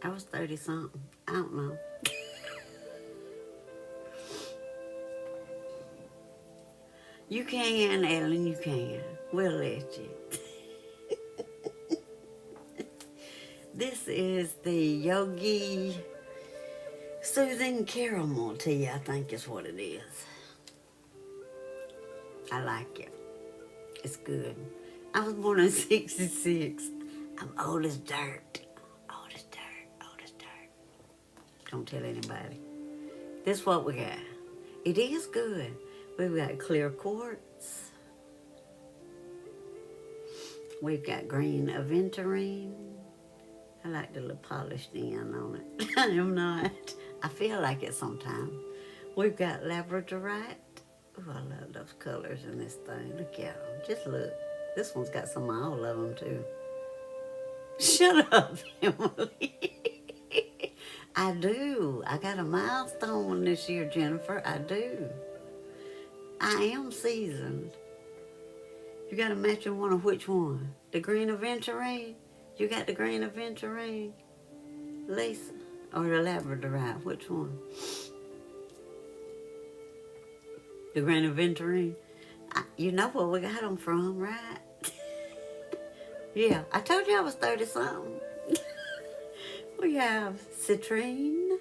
I was 30 something. I don't know. You can, Ellen, you can. We'll let you. This is the Yogi Soothing Caramel Tea, I think is what it is. I like it. It's good. I was born in 66. I'm old as dirt. Old as dirt. Old as dirt. Don't tell anybody. This is what we got. It is good. We've got clear quartz. We've got green aventurine. I like the little polished end on it. I am not. I feel like it sometimes. We've got labradorite. Oh, I love those colors in this thing. Look at them. Just look. This one's got some of all of them, too. Shut up, Emily. I do. I got a milestone this year, Jennifer. I do. I am seasoned. You got a matching one of which one? The green aventurine? You got the green aventurine, Lisa? Or the labradorite? Which one? The green aventurine? You know where we got them from, right? Yeah, I told you I was 30-something. We have citrine.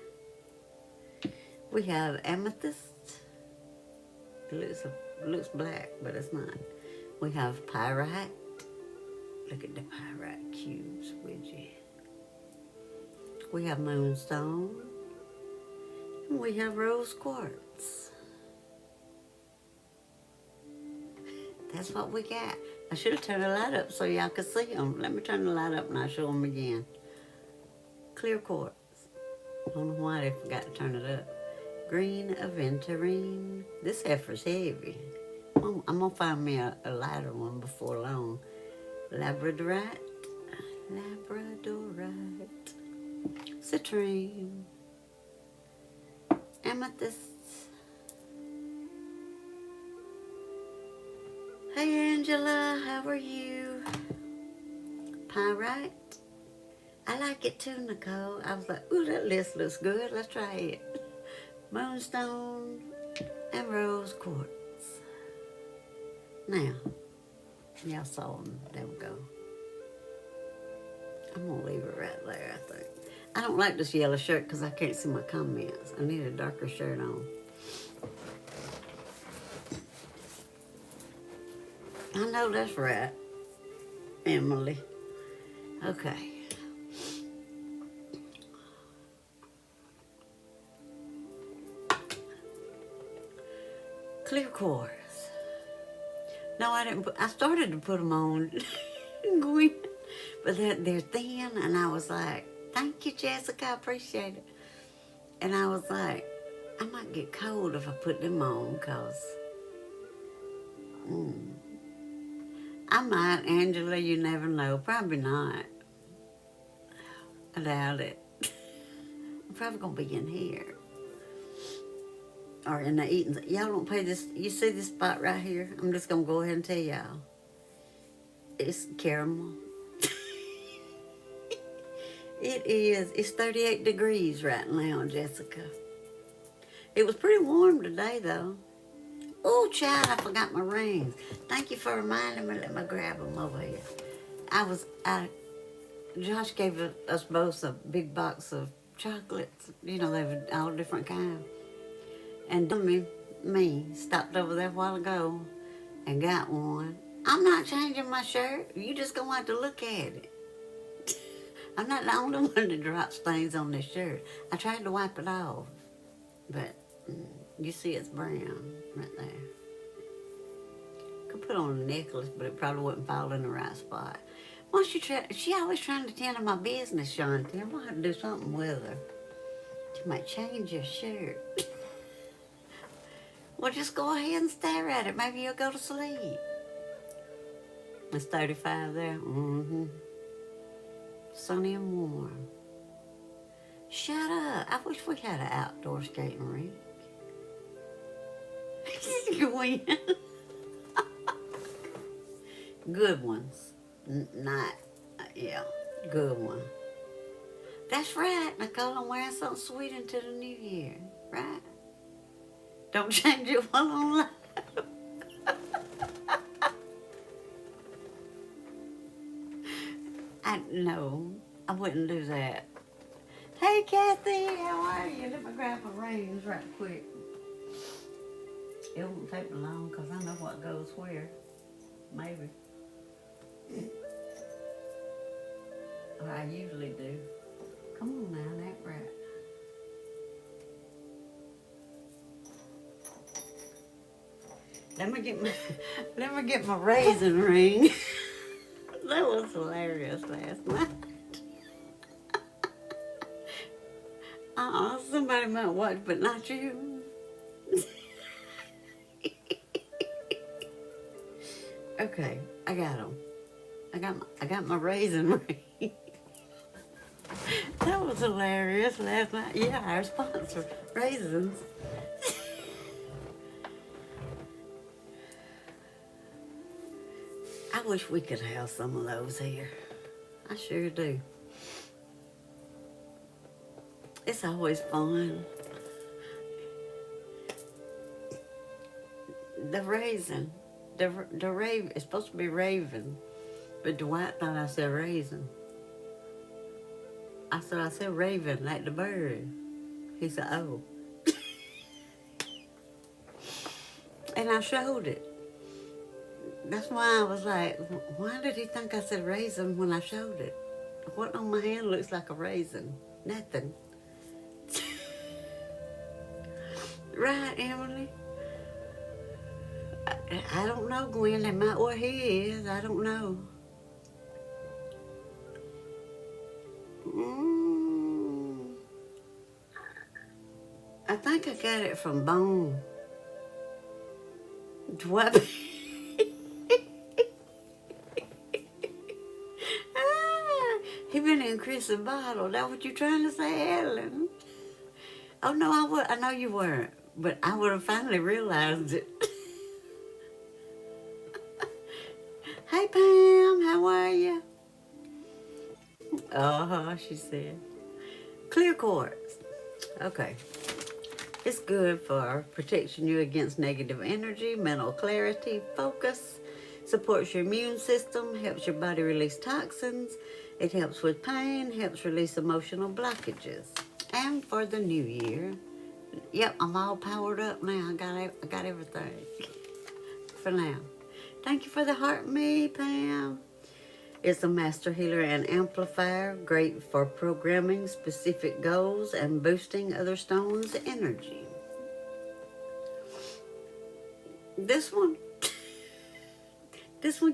We have amethyst. It looks black, but it's not. We have pyrite. Look at the pyrite cubes, would you? We have moonstone. And we have rose quartz. That's what we got. I should have turned the light up so y'all could see them. Let me turn the light up and I'll show them again. Clear quartz. I don't know why they forgot to turn it up. Green aventurine. This heifer's heavy. I'm going to find me a lighter one before long. Labradorite. Labradorite. Citrine. Amethyst. Hey Angela, how are you? Pyrite. I like it too, Nicole. I was like, ooh, that list looks good. Let's try it. Moonstone and rose quartz. Now, y'all saw them. There we go. I'm going to leave it right there, I think. I don't like this yellow shirt because I can't see my comments. I need a darker shirt on. I know that's right, Emily. Okay. Clear quartz. No, I didn't I started to put them on, Gwen, but they're thin, and I was like, thank you, Jessica, I appreciate it. And I was like, I might get cold if I put them on, because I might, Angela, you never know. Probably not. I doubt it. I'm probably going to be in here. Or in the eating. Y'all don't pay this. You see this spot right here? I'm just going to go ahead and tell y'all. It's caramel. It is. It's 38 degrees right now, Jessica. It was pretty warm today, though. Oh, child, I forgot my rings. Thank you for reminding me. Let me grab them over here. Josh gave us both a big box of chocolates. You know, they were all different kinds. And me stopped over there a while ago and got one. I'm not changing my shirt. You just gonna have to look at it. I'm not the only one that drops things on this shirt. I tried to wipe it off, but you see it's brown right there. Could put on a necklace, but it probably wouldn't fall in the right spot. Once you try, she always trying to tend to my business, Shanti. I'm gonna have to do something with her. She might change your shirt. Well, just go ahead and stare at it. Maybe you'll go to sleep. It's 35 there. Sunny and warm. Shut up. I wish we had an outdoor skating rink. Gwen. Good ones. Not, yeah, good one. That's right, Nicole. I'm wearing something sweet into the new year, right? Don't change it while I'm live. No, I wouldn't do that. Hey, Kathy, how are you? Let me grab my rings right quick. It won't take me long because I know what goes where. Maybe. Or I usually do. Come on now, that right. Let me get my raisin ring. That was hilarious last night. Somebody might watch, but not you. Okay, I got them. I got my raisin ring. That was hilarious last night. Yeah, our sponsor, raisins. I wish we could have some of those here. I sure do. It's always fun. The raisin, the raven, it's supposed to be raven, but Dwight thought I said raisin. I said raven, like the bird. He said, oh. And I showed it. That's why I was like, why did he think I said raisin when I showed it? What on my hand looks like a raisin? Nothing. Right, Emily? I don't know, Gwen. That might what he is. I don't know. I think I got it from Bone. What? He been in Chris's bottle. That what you trying to say, Ellen? Oh no, I know you weren't, but I would have finally realized it. Hey Pam, how are you? She said. Clear quartz. Okay. It's good for protecting you against negative energy, mental clarity, focus, supports your immune system, helps your body release toxins. It helps with pain, helps release emotional blockages. And for the new year, yep, I'm all powered up now. I got everything for now. Thank you for the heart me, Pam. It's a master healer and amplifier, great for programming specific goals and boosting other stones' energy. This one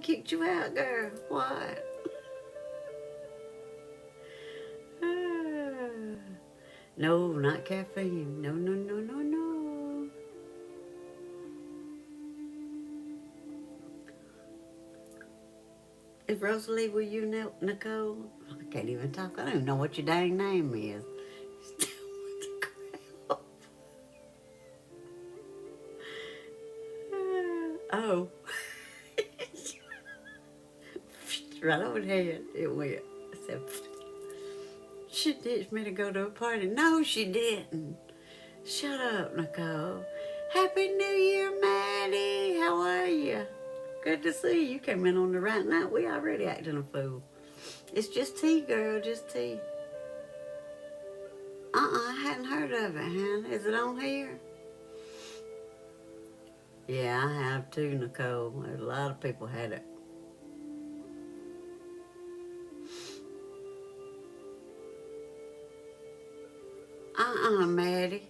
kicked you out, girl. What? No, not caffeine. No, no, no, no, no. Is Rosalie with you, Nicole? I can't even talk. I don't even know what your dang name is. Oh. Right over the head, it went. I said, she ditched me to go to a party. No, she didn't. Shut up, Nicole. Happy New Year, Maddie. How are you? Good to see you. You came in on the right night. We already acting a fool. It's just tea, girl, just tea. I hadn't heard of it, Hannah. Is it on here? Yeah, I have too, Nicole. There's a lot of people had it. Maddie.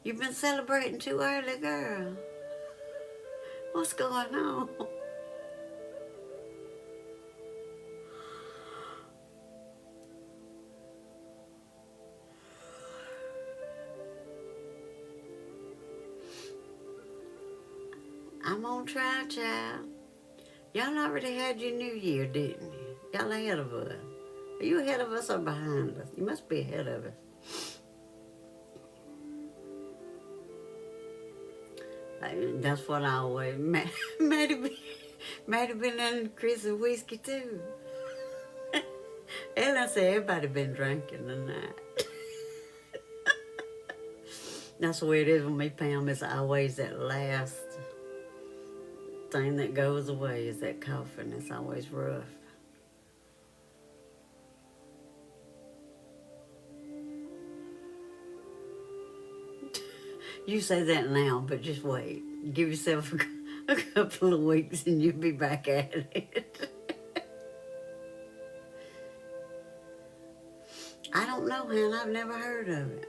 You've been celebrating too early, girl. What's going on? I'm on try, child. Y'all already had your new year, didn't you? Y'all ahead of us. Are you ahead of us or behind us? You must be ahead of us. That's what I always... Maddie been in Chris and whiskey too. And I said, everybody been drinking tonight. That's the way it is with me, Pam. It's always that last thing that goes away is that coughing. It's always rough. You say that now, but just wait. Give yourself a couple of weeks and you'll be back at it. I don't know, hon. I've never heard of it.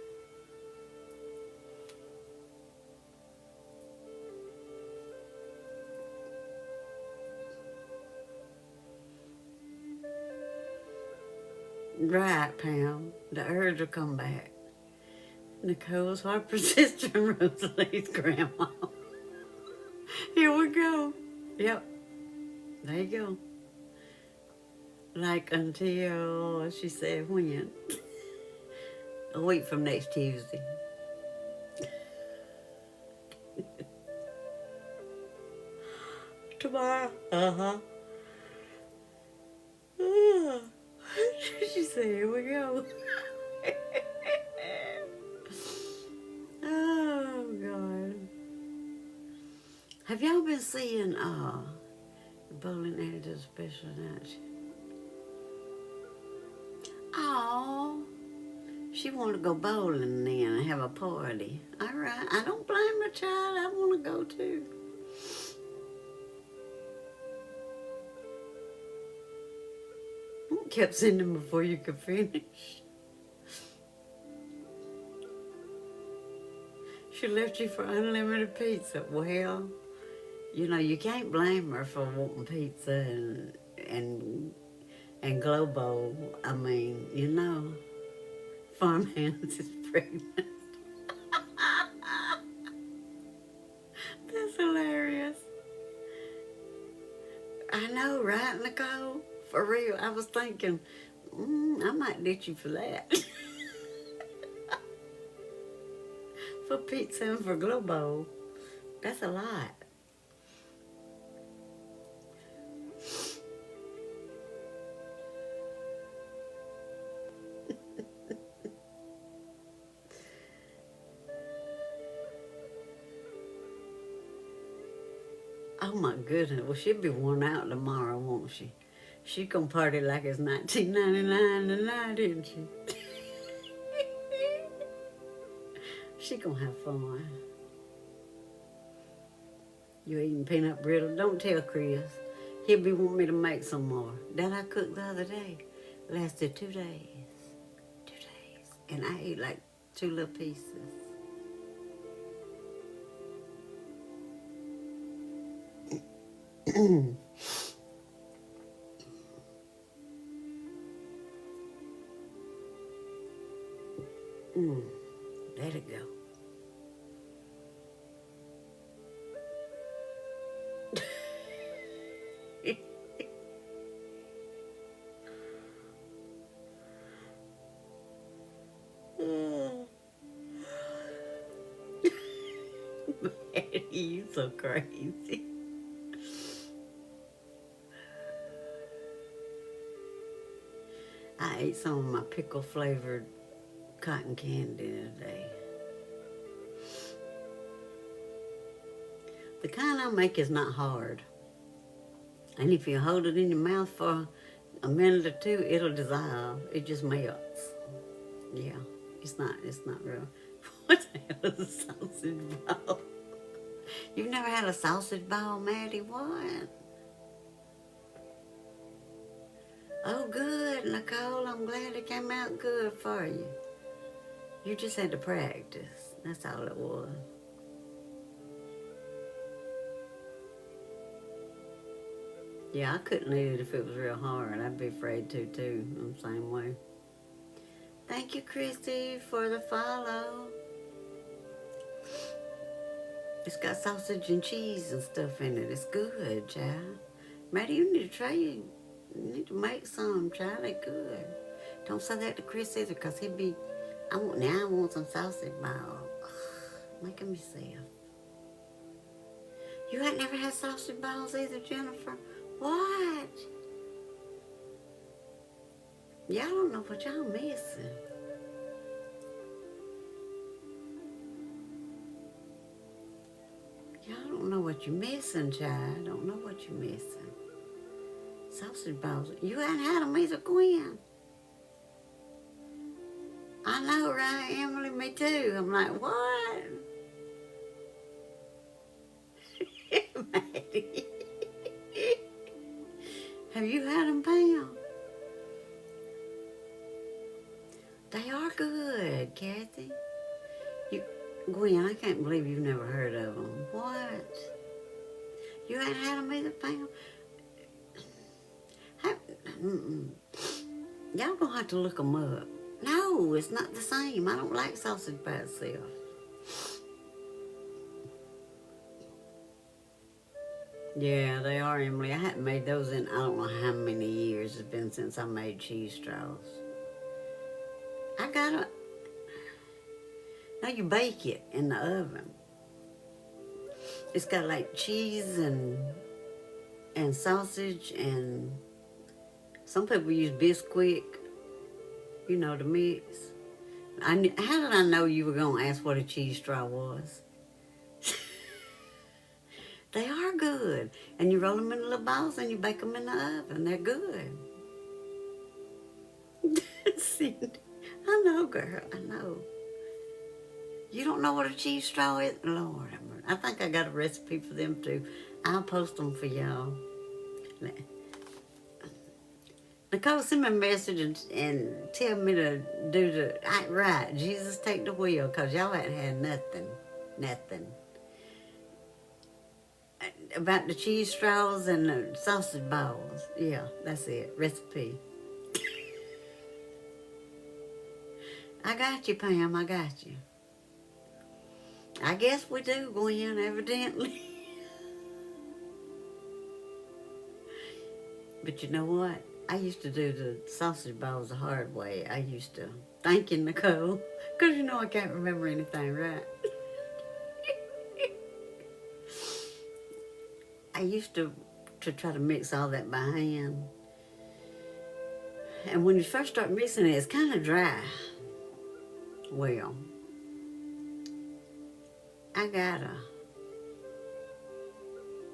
Right, Pam. The urge will come back. Nicole's Harper's sister and Rosalie's grandma. Here we go. Yep. There you go. Like until, she said, when? A week from next Tuesday. Tomorrow. Uh-huh. She said, here we go. Oh, God. Have y'all been seeing the bowling alley does a special announcement? Oh, she want to go bowling then and have a party. All right. I don't blame her, child. I want to go too. Kept sending before you could finish. She left you for unlimited pizza. Well, you know, you can't blame her for wanting pizza and Globo. I mean, you know, Farmhands is pregnant. That's hilarious. I know, right, Nicole? For real, I was thinking, I might ditch you for that. For pizza and for Globo. That's a lot. Oh my goodness. Well, she'll be worn out tomorrow, won't she? She gonna party like it's 1999 tonight, isn't she? She gonna have fun. You eating peanut brittle? Don't tell Chris. He'll be wanting me to make some more. That I cooked the other day. Lasted 2 days. 2 days. And I ate like 2 little pieces. Let it go. You so crazy. I ate some of my pickle flavored cotton candy today. The kind I make is not hard. And if you hold it in your mouth for a minute or two, it'll dissolve. It just melts. Yeah, it's not real. What the hell is a sausage ball? You've never had a sausage ball, Maddie? What? Oh, good, Nicole. I'm glad it came out good for you. You just had to practice. That's all it was. Yeah, I couldn't eat it if it was real hard. I'd be afraid to, too. I'm the same way. Thank you, Christy, for the follow. It's got sausage and cheese and stuff in it. It's good, child. Maddie, you need to try it. You need to make some, child. They're good. Don't say that to Chris either, because he'd be, I want some sausage balls. Making me sick. You ain't never had sausage balls either, Jennifer? What? Y'all don't know what y'all missing. Y'all don't know what you're missing, child. Don't know what you're missing. Sausage balls. You hadn't had them either, Gwen. I know, right, Emily? Me too. I'm like, what? Maddie. Have you had them, Pam? They are good, Kathy. Gwen, I can't believe you've never heard of them. What? You ain't had them either, Pam? Mm-mm. Y'all gonna have to look them up. No, it's not the same. I don't like sausage by itself. Yeah, they are, Emily. I hadn't made those in I don't know how many years it's been since I made cheese straws. I gotta. Now you bake it in the oven. It's got like cheese and sausage and some people use Bisquick, you know, to mix. How did I know you were gonna ask what a cheese straw was? They are good. And you roll them in little balls and you bake them in the oven. They're good. Cindy, I know, girl. I know. You don't know what a cheese straw is? Lord, I think I got a recipe for them too. I'll post them for y'all. Nicole, send me a message and tell me to do the right. Jesus, take the wheel, because y'all hadn't had nothing. About the cheese straws and the sausage balls. Yeah, that's it. Recipe. I got you, Pam. I got you. I guess we do, Gwen, evidently. But you know what? I used to do the sausage balls the hard way. I used to. Thank you, Nicole. Because you know I can't remember anything, right? I used to try to mix all that by hand. And when you first start mixing it, it's kind of dry. Well,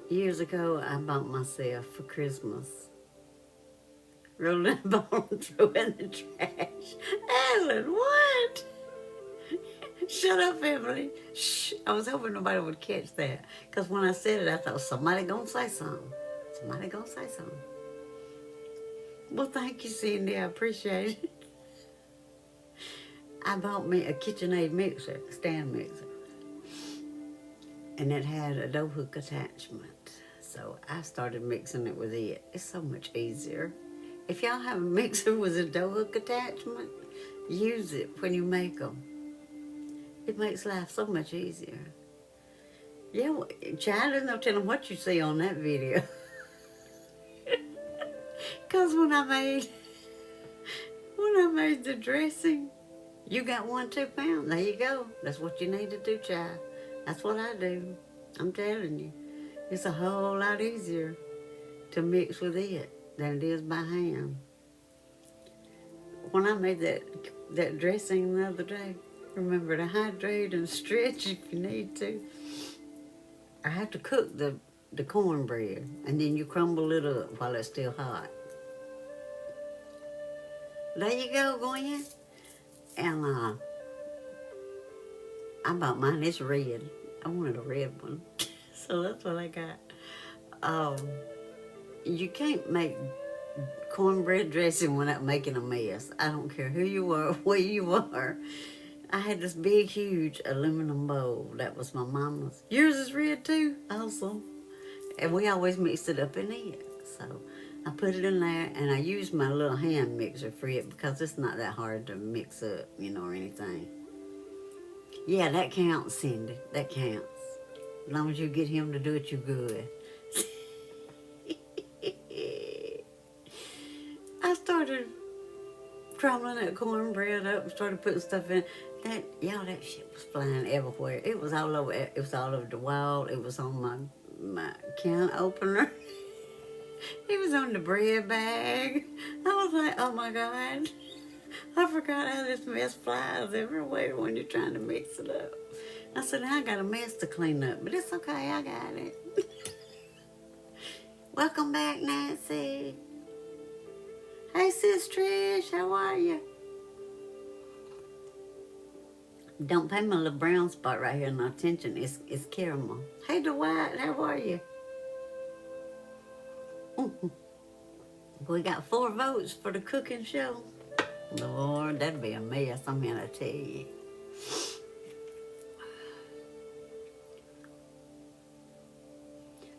years ago, I bought myself for Christmas rolled up ball and threw in the trash. Ellen, what? Shut up, Emily. Shh. I was hoping nobody would catch that. Because when I said it, I thought, somebody gonna say something. Somebody gonna say something. Well, thank you, Cindy. I appreciate it. I bought me a KitchenAid mixer, stand mixer. And it had a dough hook attachment. So I started mixing it with it. It's so much easier. If y'all have a mixer with a dough hook attachment, use it when you make them. It makes life so much easier. Yeah, child, there's no telling what you see on that video. Because when I made the dressing, you got 1 2 pounds. There you go. That's what you need to do, child. That's what I do. I'm telling you. It's a whole lot easier to mix with it than it is by hand. When I made that dressing the other day, remember to hydrate and stretch if you need to. I have to cook the cornbread, and then you crumble it up while it's still hot. There you go, Gwen. And I bought mine. It's red. I wanted a red one, so that's what I got. You can't make cornbread dressing without making a mess. I don't care who you are, where you are. I had this big, huge aluminum bowl. That was my mama's. Yours is red too? Awesome. And we always mixed it up in it. So I put it in there, and I used my little hand mixer for it because it's not that hard to mix up, or anything. Yeah, that counts, Cindy. That counts. As long as you get him to do it, you're good. I started crumbling that cornbread up and started putting stuff in. That shit was flying everywhere. It was all over. It was all over the wall. It was on my can opener. He was on the bread bag. I was like, oh my God. I forgot how this mess flies everywhere when you're trying to mix it up. I said, now I got a mess to clean up, but it's okay, I got it. Welcome back, Nancy. Hey, Sis Trish, how are you? Don't pay my little brown spot right here no attention. It's caramel. Hey, Dwight, how are you? We got 4 votes for the cooking show. Lord, that'd be a mess, I'm gonna tell you.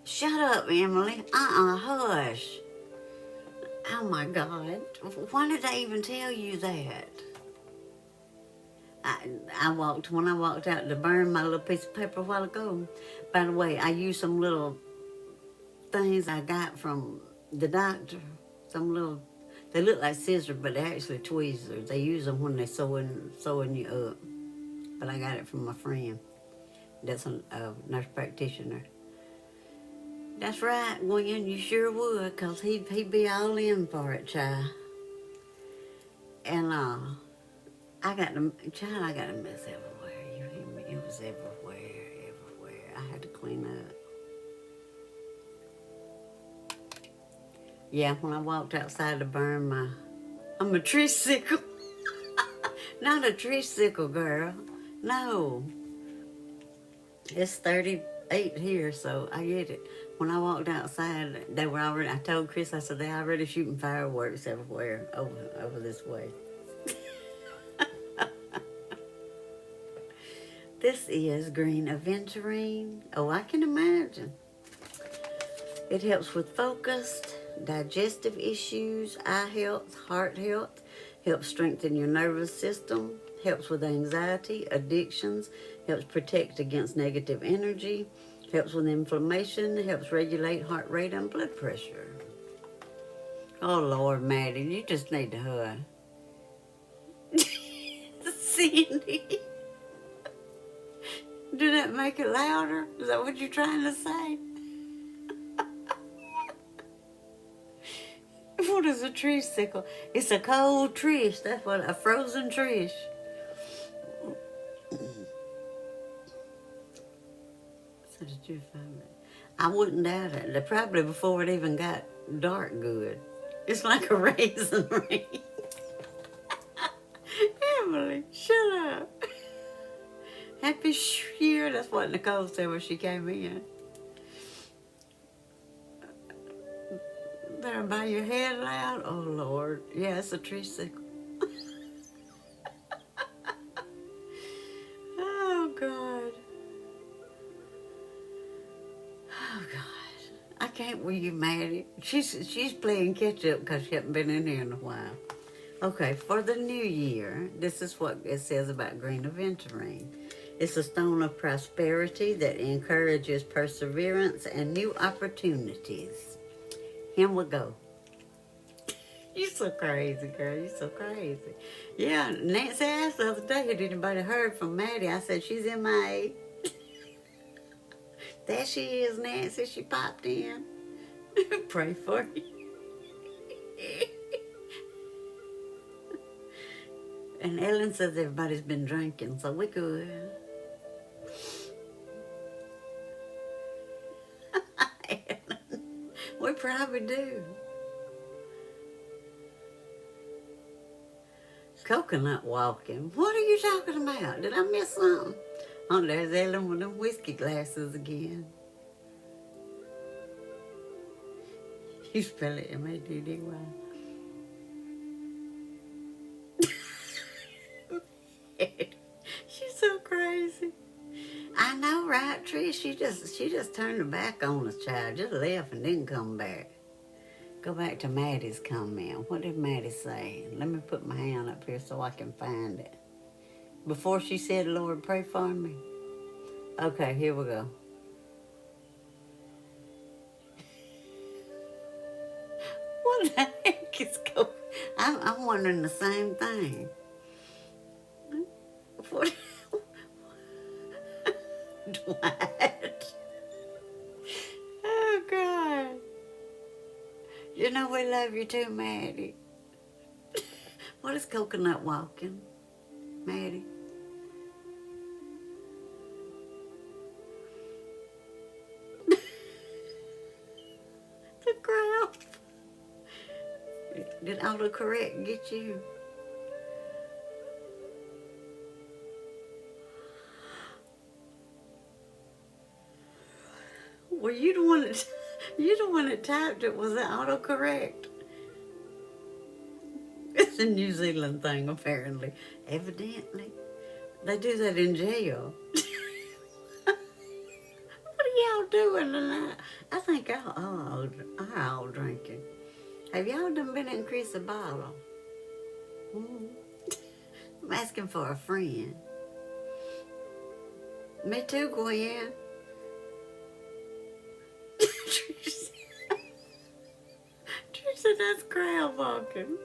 Shut up, Emily. Hush. Oh my God. Why did I even tell you that? When I walked out to burn my little piece of paper a while ago. By the way, I used some little things I got from the doctor. They look like scissors, but they're actually tweezers. They use them when they're sewing you up. But I got it from my friend. That's a nurse practitioner. That's right, Gwen, you sure would, because he'd be all in for it, child. And I got a mess everywhere. You hear me? It was everywhere. I had to clean up. Yeah, when I walked outside to burn I'm a tree sickle. Not a tree sickle, girl. No. It's 38 here, so I get it. When I walked outside, I told Chris, I said, they're already shooting fireworks everywhere over this way. This is green aventurine. Oh, I can imagine. It helps with focused, digestive issues, eye health, heart health, helps strengthen your nervous system, helps with anxiety, addictions, helps protect against negative energy, helps with inflammation, helps regulate heart rate and blood pressure. Oh, Lord, Maddie, you just need to hug. Cindy. Did that make it louder? Is that what you're trying to say? What is a tree sickle? It's a cold trish. That's what, a frozen trish. So did you find it? I wouldn't doubt it. They're probably before it even got dark good. It's like a raisin ring. Emily, shut up. Happy year. That's what Nicole said when she came in. There by your head loud? Oh, Lord. Yeah, it's a tree sickle. Oh, God. Oh, God. I can't with you, Maddie. She's playing catch up because she hasn't been in here in a while. Okay, for the new year, this is what it says about green aventurine. It's a stone of prosperity that encourages perseverance and new opportunities. Here we go. You so crazy, girl. You so crazy. Yeah, Nancy asked the other day, had anybody heard from Maddie? I said, she's MIA. There she is, Nancy. She popped in. Pray for you. And Ellen says everybody's been drinking, so we good. Ellen, we probably do. Coconut walking. What are you talking about? Did I miss something? Oh, there's Ellen with them whiskey glasses again. You spell it M-A-D-D-Y. She's so crazy. I know, right, Trish? She just turned her back on us, child. Just left and didn't come back. Go back to Maddie's comment. What did Maddie say? Let me put my hand up here so I can find it. Before she said, Lord, pray for me. Okay, here we go. What the heck is going on? I'm wondering the same thing. What? Dwight. Oh, God. love you too, Maddie. What is coconut walking, Maddie? The crowd. Did autocorrect get you? Well, you the one that you the one that typed it. Was it autocorrect? It's a New Zealand thing, apparently. Evidently, they do that in jail. What are y'all doing tonight? I think I all drinking. Have y'all done been increase the bottle? Mm. I'm asking for a friend. Me too, Gwen. Trisha, that's crowd walking.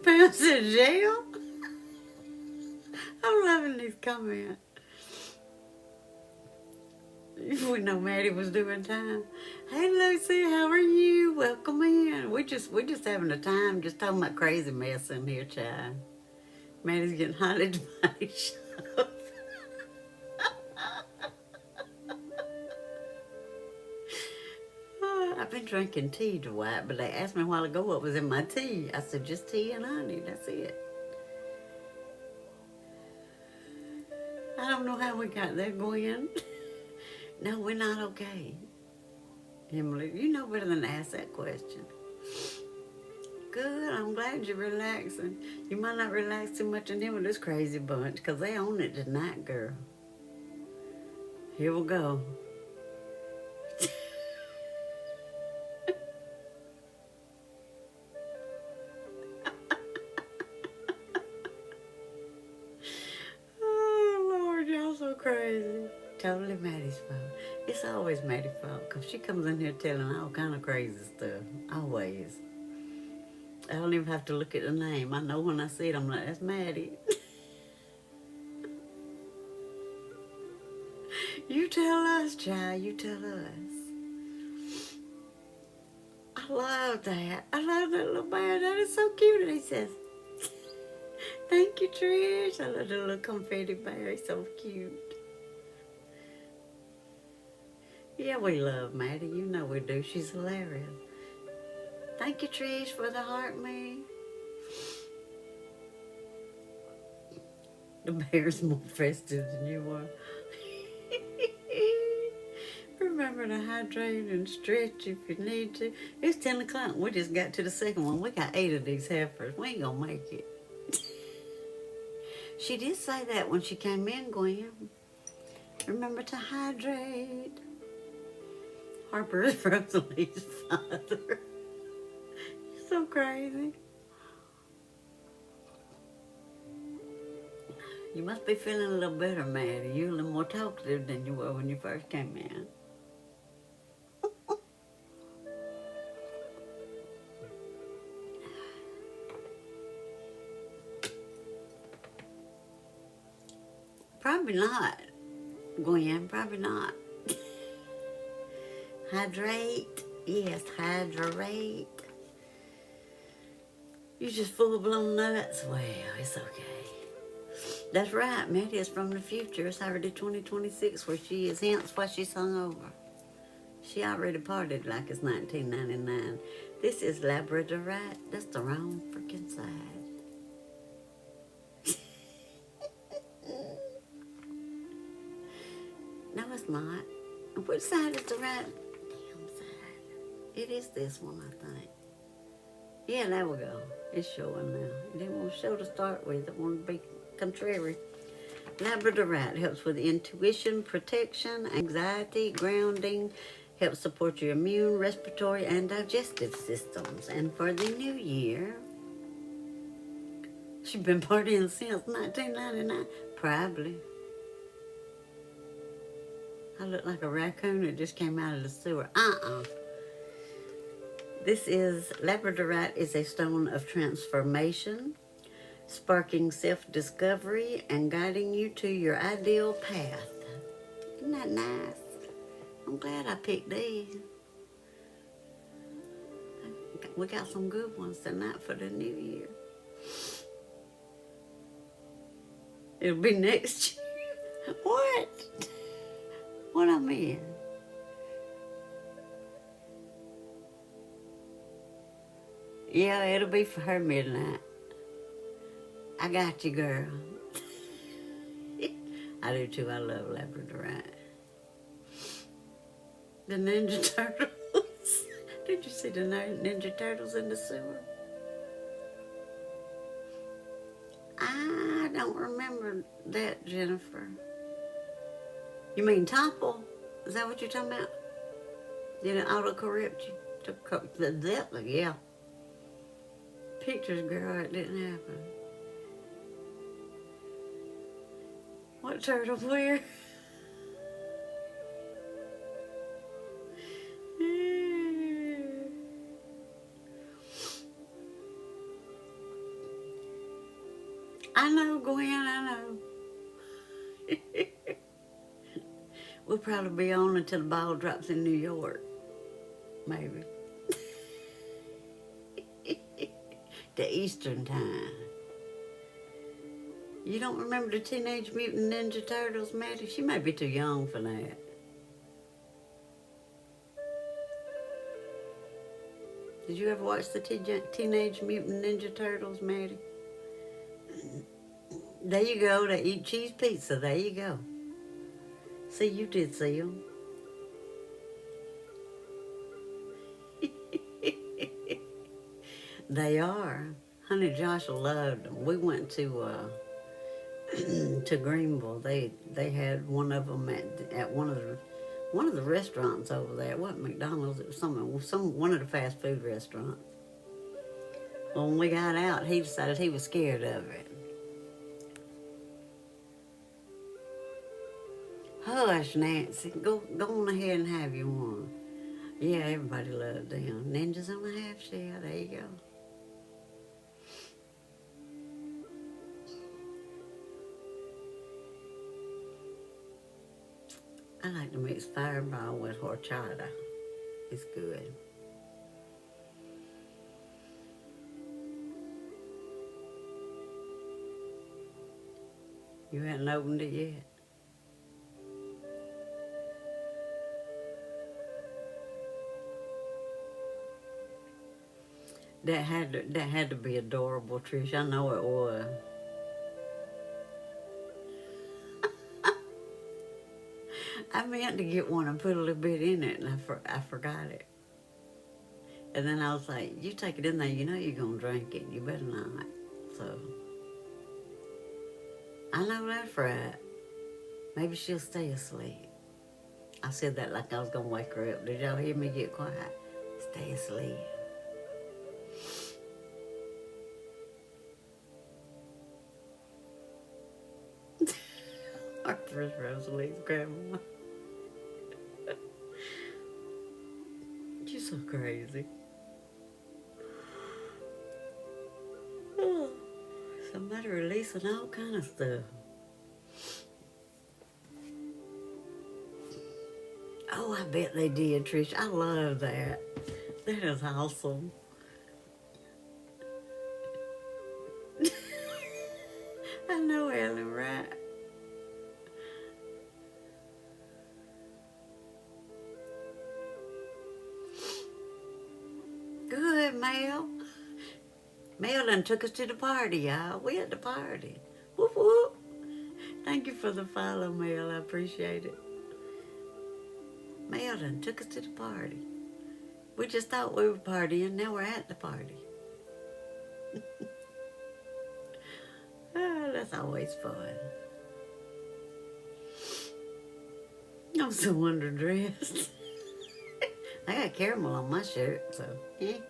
Pam said jail. I'm loving these comments. We know Maddie was doing time. Hey Lucy, how are you? Welcome in. We just having a time, just talking about crazy mess in here, child. Maddie's getting highly divided. I've been drinking tea, Dwight, but they asked me a while ago what was in my tea. I said just tea and honey. That's it. I don't know how we got there, Gwen. No, we're not okay. Emily, you know better than to ask that question. Good, I'm glad you're relaxing. You might not relax too much in them with this crazy bunch, because they own it tonight, girl. Here we go. Oh, Lord, y'all so crazy. Totally Maddie's fault. It's always Maddie's fault, because she comes in here telling all kind of crazy stuff. Always. I don't even have to look at the name. I know when I see it, I'm like, that's Maddie. You tell us, child. You tell us. I love that. I love that little bear. That is so cute. And he says, thank you, Trish. I love the little confetti bear. He's so cute. Yeah, we love Maddie. You know we do. She's hilarious. Thank you, Trish, for the heart, me. The bear's more festive than you are. Remember to hydrate and stretch if you need to. It's 10 o'clock. We just got to the second one. We got 8 of these heifers. We ain't gonna make it. She did say that when she came in, Gwen. Remember to hydrate. Harper is Rosalie's father. You're so crazy. You must be feeling a little better, Maddie. You're a little more talkative than you were when you first came in. Probably not, Gwen. Probably not. Hydrate. Yes, hydrate. You just full-blown nuts. Well, it's okay. That's right. Maddie is from the future. It's already 2026 where she is. Hence why she's hungover. She already partied like it's 1999. This is Labradorite. That's the wrong freaking side. No, it's not. Which side is the right damn side? It is this one, I think. Yeah, there we go. It's showing now. It didn't want to show to start with. It wanted to be contrary. Labradorite helps with intuition, protection, anxiety, grounding, helps support your immune, respiratory, and digestive systems. And for the new year, she's been partying since 1999. Probably. I look like a raccoon that just came out of the sewer. This is, Labradorite is a stone of transformation, sparking self-discovery and guiding you to your ideal path. Isn't that nice? I'm glad I picked these. We got some good ones tonight for the new year. It'll be next year. What? What I mean? Yeah, it'll be for her midnight. I got you, girl. I do too. I love Labradorite. The Ninja Turtles. Did you see the Ninja Turtles in the sewer? I don't remember that, Jennifer. You mean Topple? Is that what you're talking about? Did it autocorrect you? Yeah. Pictures, girl, it didn't happen. What turtle where? I know, Gwen, I know. We'll probably be on until the ball drops in New York. Maybe. The Eastern time. You don't remember the Teenage Mutant Ninja Turtles, Maddie? She may be too young for that. Did you ever watch the Teenage Mutant Ninja Turtles, Maddie? There you go. They eat cheese pizza. There you go. See, you did see them. They are. Honey Josh loved them. We went to to Greenville. They had one of them at one of the restaurants over there. It wasn't McDonald's. It was one of the fast food restaurants. Well, when we got out, he decided he was scared of it. Hush, Nancy. Go on ahead and have you one. Yeah, everybody loved them. Ninjas on the half shell. There you go. I like to mix Fireball with horchata. It's good. You hadn't opened it yet? That had to be adorable, Trish. I know it was. I meant to get one and put a little bit in it, and I forgot it. And then I was like, you take it in there, you know you're going to drink it. You better not. So, I know that's right. Maybe she'll stay asleep. I said that like I was going to wake her up. Did y'all hear me get quiet? Stay asleep. Harper's Rosalie's grandma. You're so crazy. Oh, somebody releasing all kind of stuff. Oh, I bet they did, Trish. I love that. That is awesome. I know, Ellen, right? Good, Mel. Mel done took us to the party, y'all. We at the party. Whoop, whoop. Thank you for the follow, Mel. I appreciate it. Mel done took us to the party. We just thought we were partying. Now we're at the party. Oh, that's always fun. I'm so underdressed. I got caramel on my shirt, so it'll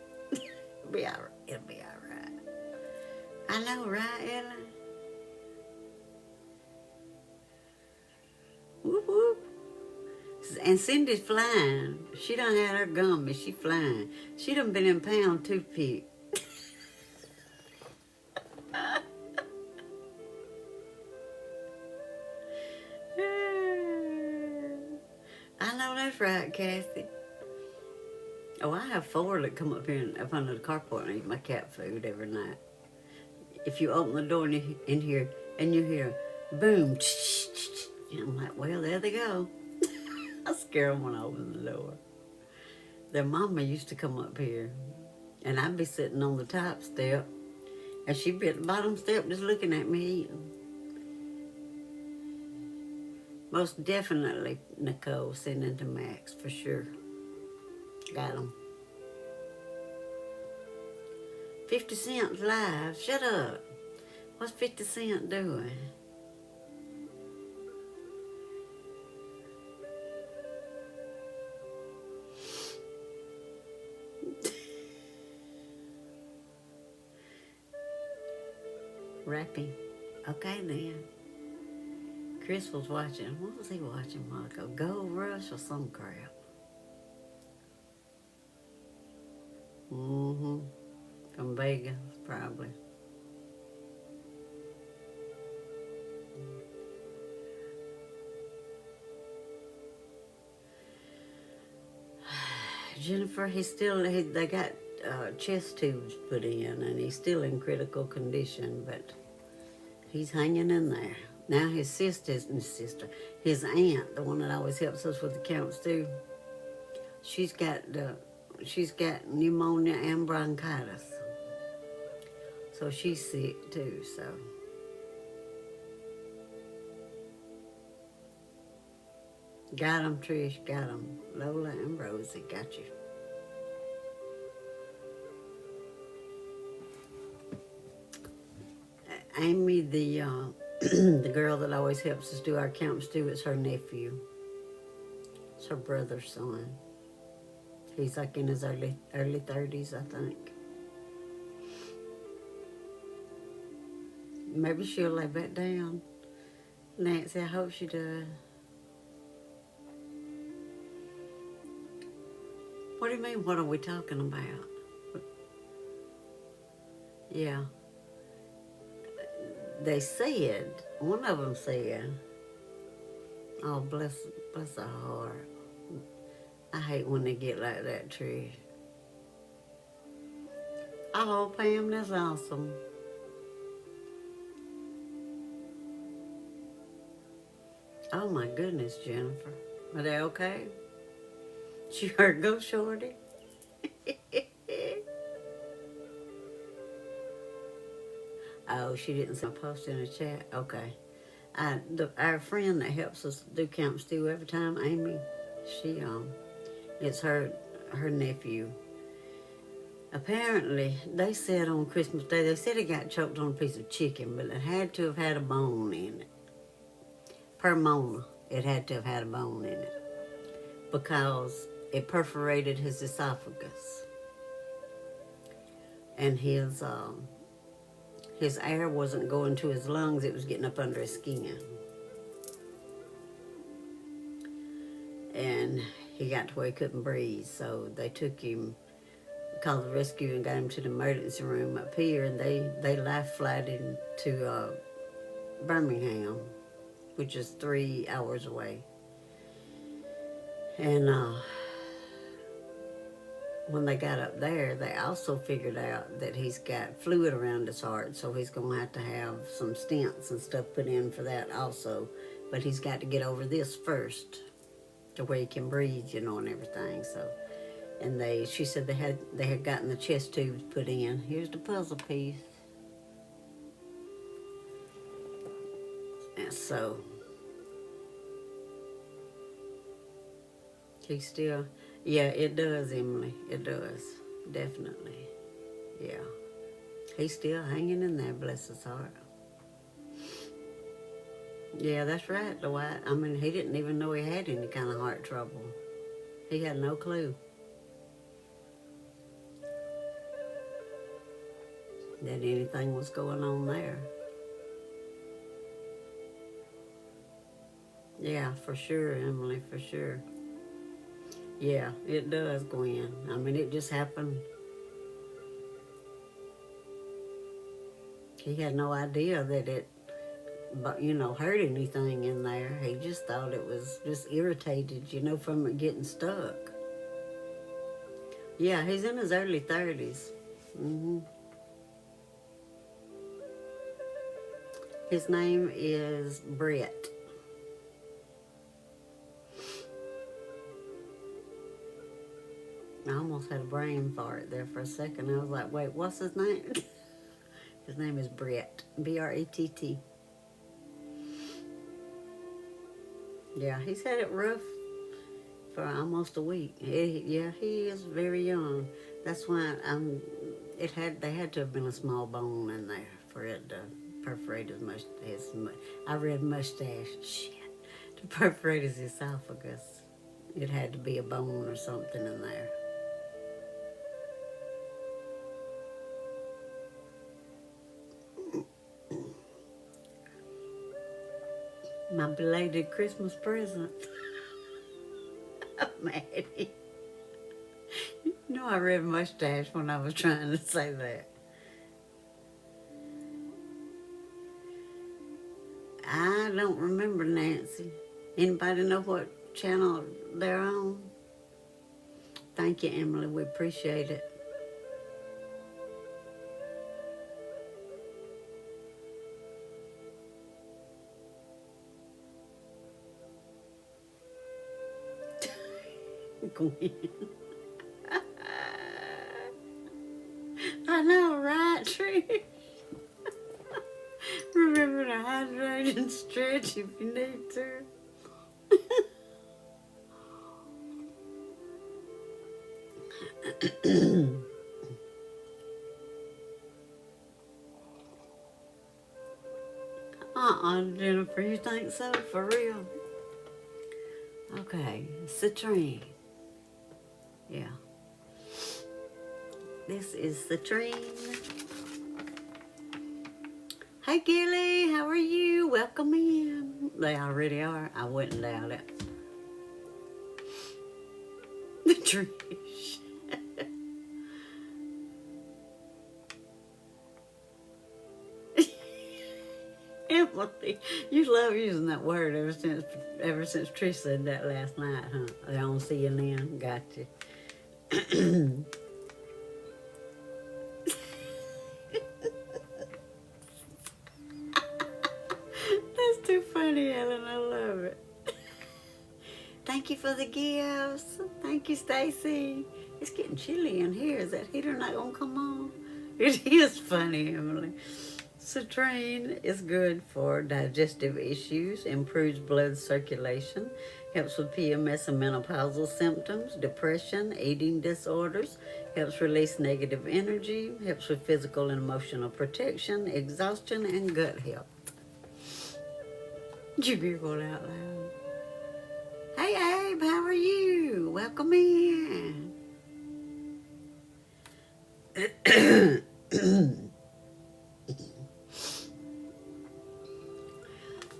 be all right. It'll be all right. I know, right, Ellen? Whoop, whoop. And Cindy's flying. She done had her gummy. She flying. She done been in pound toothpick. I know that's right, Cassie. Oh, I have 4 that come up here and up under the carport and eat my cat food every night. If you open the door in here and you hear boom, and I'm like, well, there they go. I scare them when I open the door. Their mama used to come up here, and I'd be sitting on the top step, and she'd be at the bottom step just looking at me eating. Most definitely, Nicole, sending to Max, for sure. Got him. 50 Cent live. Shut up. What's 50 Cent doing? Rapping. Okay then. Chris was watching. What was he watching, Marco? Gold Rush or some crap? Mm-hmm. From Vegas, probably. Jennifer, they got chest tubes put in, and he's still in critical condition, but he's hanging in there. Now his aunt, the one that always helps us with the counts too, she's got pneumonia and bronchitis. So she's sick too, so. Got 'em, Trish, got 'em. Lola and Rosie, got you. Amy, the the girl that always helps us do our counts too, it's her nephew. It's her brother's son. He's like in his early 30s, I think. Maybe she'll lay back down. Nancy, I hope she does. What do you mean, what are we talking about? Yeah. They said, one of them said, oh, bless her heart. I hate when they get like that, Trish. Oh, Pam, that's awesome. Oh, my goodness, Jennifer. Are they okay? She heard go, Shorty. Oh, she didn't see my post in the chat. Okay. Our friend that helps us do camps too every time, Amy, it's her nephew. Apparently, they said on Christmas Day, they said it got choked on a piece of chicken, but it had to have had a bone in it. Per Mona, it had to have had a bone in it because it perforated his esophagus. And his air wasn't going to his lungs, it was getting up under his skin. And he got to where he couldn't breathe, so they took him, called the rescue and got him to the emergency room up here, and they life flighted him to Birmingham, which is 3 hours away. And when they got up there, they also figured out that he's got fluid around his heart, so he's going to have some stents and stuff put in for that also. But he's got to get over this first to where he can breathe, and everything. So, and she said they had gotten the chest tubes put in. Here's the puzzle piece. And so, he's still... Yeah, it does, Emily. It does. Definitely. Yeah. He's still hanging in there, bless his heart. Yeah, that's right, Dwight. I mean, he didn't even know he had any kind of heart trouble. He had no clue that anything was going on there. Yeah, for sure, Emily, for sure. Yeah, it does, Gwen. I mean, it just happened. He had no idea that it, hurt anything in there. He just thought it was just irritated, from it getting stuck. Yeah, he's in his early 30s. His name is Brett. I almost had a brain fart there for a second. I was like, wait, what's his name? His name is Brett. Brett. Yeah, he's had it rough for almost a week. Yeah, he is very young. That's why they had to have been a small bone in there for it to perforate his mustache. I read mustache. Shit. To perforate his esophagus. It had to be a bone or something in there. My belated Christmas present. Maddie. You know I read mustache when I was trying to say that. I don't remember, Nancy. Anybody know what channel they're on? Thank you, Emily. We appreciate it. Gwen. I know, right, Trish? Remember to hydrate and stretch if you need to. Jennifer, you think so? For real? Okay, citrine. Yeah. This is citrine. Hey, Gilly, how are you? Welcome in. They already are. I wouldn't doubt it. The Trish. Emily, you love using that word ever since Trish said that last night, huh? They're on CNN. Gotcha. That's too funny, Ellen. I love it. Thank you for the gifts. Thank you, Stacy. It's getting chilly in here. Is that heater not gonna come on? It is funny, Emily. Citrine is good for digestive issues, improves blood circulation, helps with PMS and menopausal symptoms, depression, eating disorders, helps release negative energy, helps with physical and emotional protection, exhaustion, and gut health. Did you giggle out loud? Hey, Abe, how are you? Welcome in.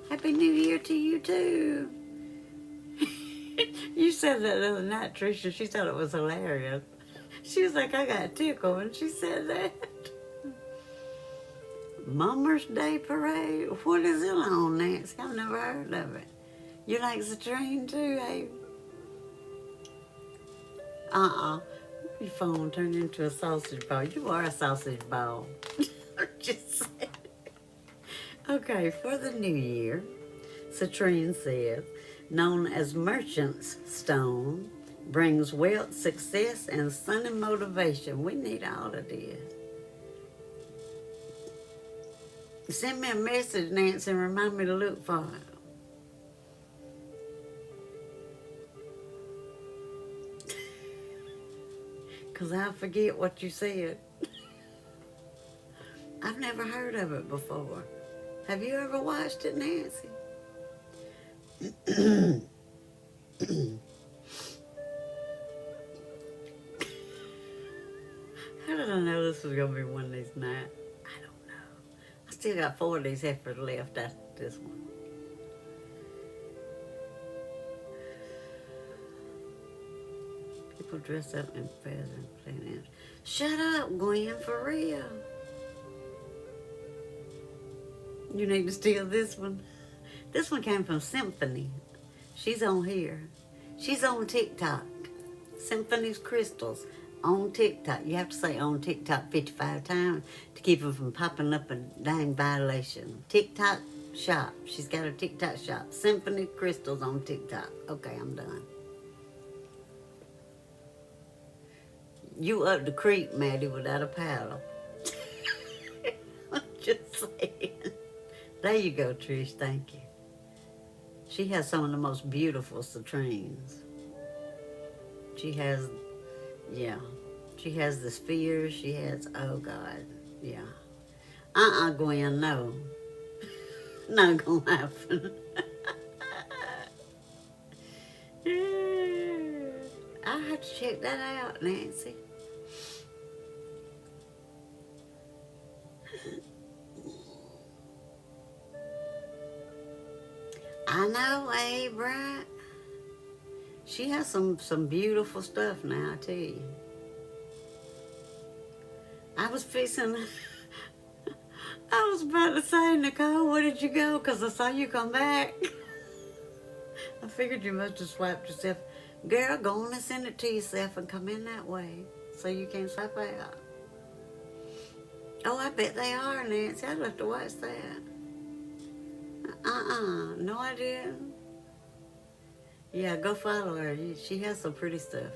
Happy New Year to you, too. You said that the other night, Tricia. She thought it was hilarious. She was like, I got a tickle when she said that. Mama's Day Parade? What is it on, Nancy? I've never heard of it. You like citrine, too, Abe? Your phone turned into a sausage ball. You are a sausage ball. Just saying. Okay, for the new year, citrine says, known as Merchant's Stone, brings wealth, success, and sunny motivation. We need all of this. Send me a message, Nancy, and remind me to look for it. Because I forget what you said. I've never heard of it before. Have you ever watched it, Nancy? How did I know this was going to be one of these nights? I don't know. I still got 4 of these heifers left after this one. People dress up in feathers and play dance. Shut up, Gwen, for real. You need to steal this one. This one came from Symphony. She's on here. She's on TikTok. Symphony's Crystals. on TikTok. You have to say on TikTok 55 times to keep them from popping up a dang violation. TikTok shop. She's got a TikTok shop. Symphony Crystals on TikTok. Okay, I'm done. You up the creek, Maddie, without a paddle. I'm just saying. There you go, Trish. Thank you. She has some of the most beautiful citrines. She has, yeah. She has the spheres. She has, oh God, yeah. Gwen, no. Not gonna happen. I'll have to check that out, Nancy. I know, Abe, right? She has some beautiful stuff now, I tell you. I was fixing, I was about to say, Nicole, where did you go? Because I saw you come back. I figured you must have swiped yourself. Girl, go on and send it to yourself and come in that way so you can't swipe out. Oh, I bet they are, Nancy. I'd love to watch that. No, I didn't. Yeah, go follow her. She has some pretty stuff.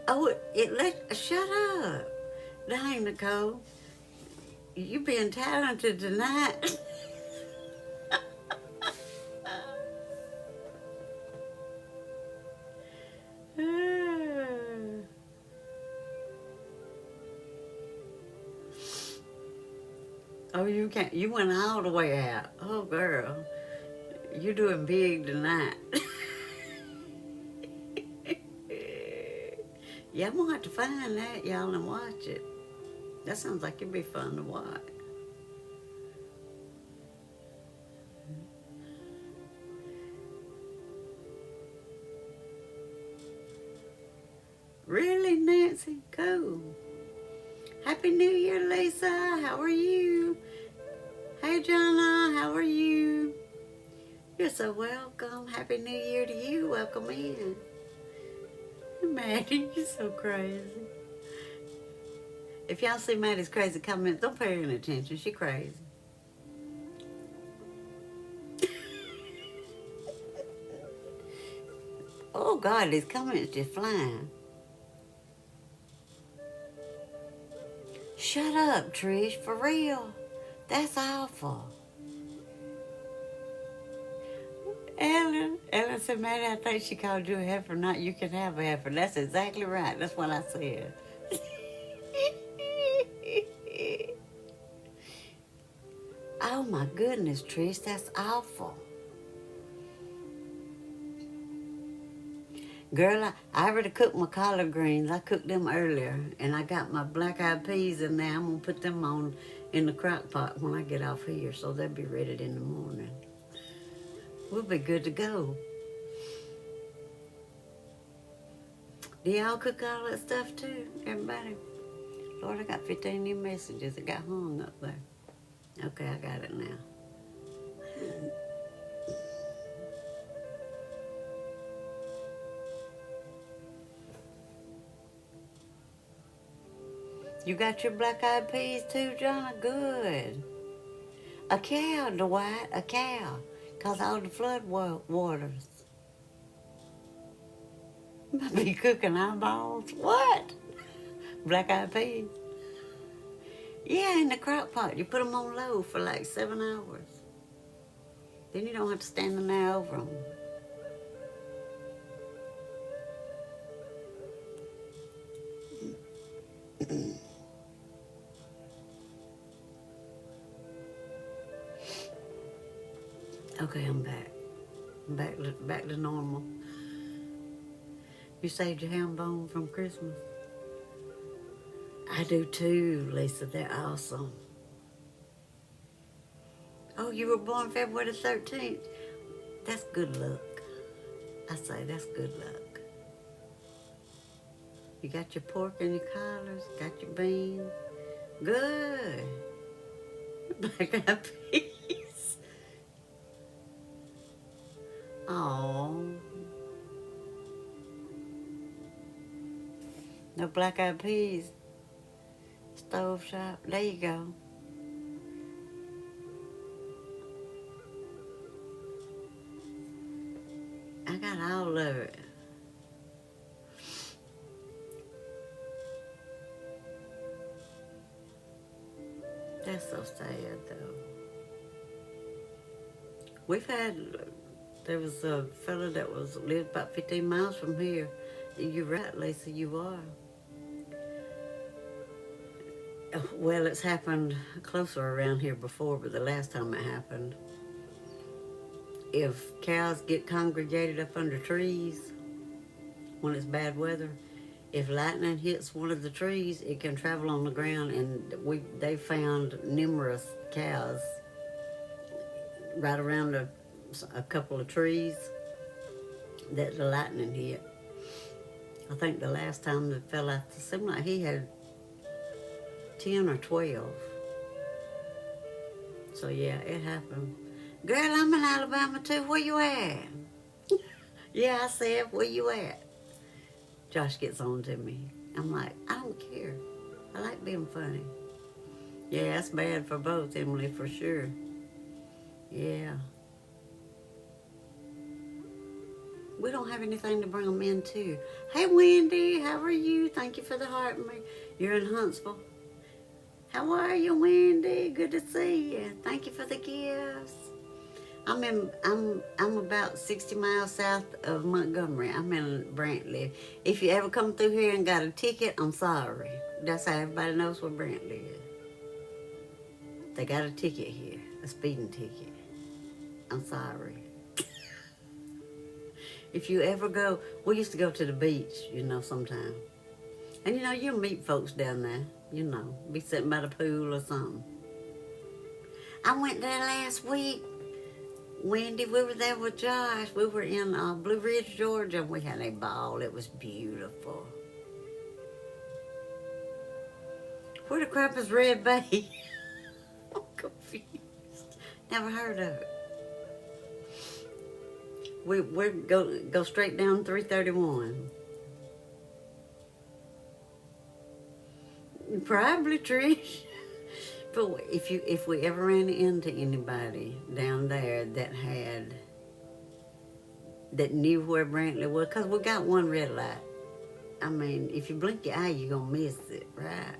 Oh, shut up. Dang, Nicole. You being talented tonight. Oh, you can't. You went all the way out. Oh, girl. You're doing big tonight. Yeah, I'm going to have to find that, y'all, and watch it. That sounds like it'd be fun to watch. Really, Nancy? Cool. Happy New Year, Lisa. How are you? Hey, Jonna. How are you? You're so welcome. Happy New Year to you. Welcome in. Maddie, you're so crazy. If y'all see Maddie's crazy comments, don't pay her any attention. She crazy. Oh, God, these comments just flying. Shut up, Trish, for real. That's awful. Ellen said, Maddie, I think she called you a heifer, not you can have a heifer. That's exactly right. That's what I said. Oh, my goodness, Trish, that's awful. Girl, I already cooked my collard greens. I cooked them earlier, and I got my black-eyed peas in there. I'm going to put them on in the crock pot when I get off here, so they'll be ready in the morning. We'll be good to go. Do y'all cook all that stuff too, everybody? Lord, I got 15 new messages that got hung up there. Okay, I got it now. You got your black-eyed peas too, Jonna? Good. A cow, Dwight, a cow. Cause all the flood waters. Might be cooking eyeballs. What? Black-eyed peas. Yeah, in the crock pot. You put them on low for like 7 hours. Then you don't have to stand in there over them. Okay, I'm back. I'm back to normal. You saved your ham bone from Christmas? I do too, Lisa. They're awesome. Oh, you were born February the 13th? That's good luck. I say that's good luck. You got your pork and your collards, got your beans. Good. Black-eyed peas. Oh. No black-eyed peas. Stove shop. There you go. I got all of it. That's so sad, though. We've had, there was a fella that lived about 15 miles from here. You're right, Lisa, you are. Well, it's happened closer around here before, but the last time it happened, if cows get congregated up under trees when it's bad weather, if lightning hits one of the trees, it can travel on the ground, and they found numerous cows right around a couple of trees that the lightning hit. I think the last time that fell out, it seemed like he had 10 or 12. So yeah, it happened. Girl, I'm in Alabama too. Where you at? Yeah, I said, where you at? Josh gets on to me. I'm like, I don't care. I like being funny. Yeah, that's bad for both, Emily, for sure. Yeah. We don't have anything to bring them into. Hey, Wendy, how are you? Thank you for the heart. You're in Huntsville. How are you, Wendy? Good to see you. Thank you for the gifts. I'm about 60 miles south of Montgomery. I'm in Brantley. If you ever come through here and got a ticket, I'm sorry. That's how everybody knows where Brantley is. They got a ticket here, a speeding ticket. I'm sorry. If you ever go, we used to go to the beach, sometime. And you'll meet folks down there, be sitting by the pool or something. I went there last week. Wendy, we were there with Josh. We were in Blue Ridge, Georgia. We had a ball. It was beautiful. Where the crap is Red Bay? I'm confused. Never heard of it. We go straight down 331. Probably, Trish. But if we ever ran into anybody down there that knew where Brantley was, because we got one red light. I mean, if you blink your eye, you're gonna miss it, right?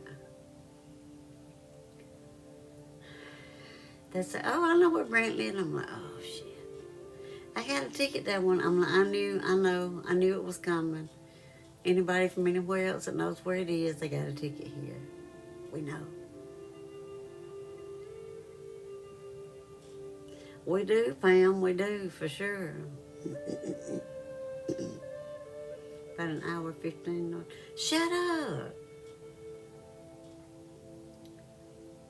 They say, "Oh, I know where Brantley is." I'm like, "Oh shit." I got a ticket that one. I'm like, I knew it was coming. Anybody from anywhere else that knows where it is, they got a ticket here. We know. We do, Pam, we do, for sure. About an hour, 15 north. Shut up.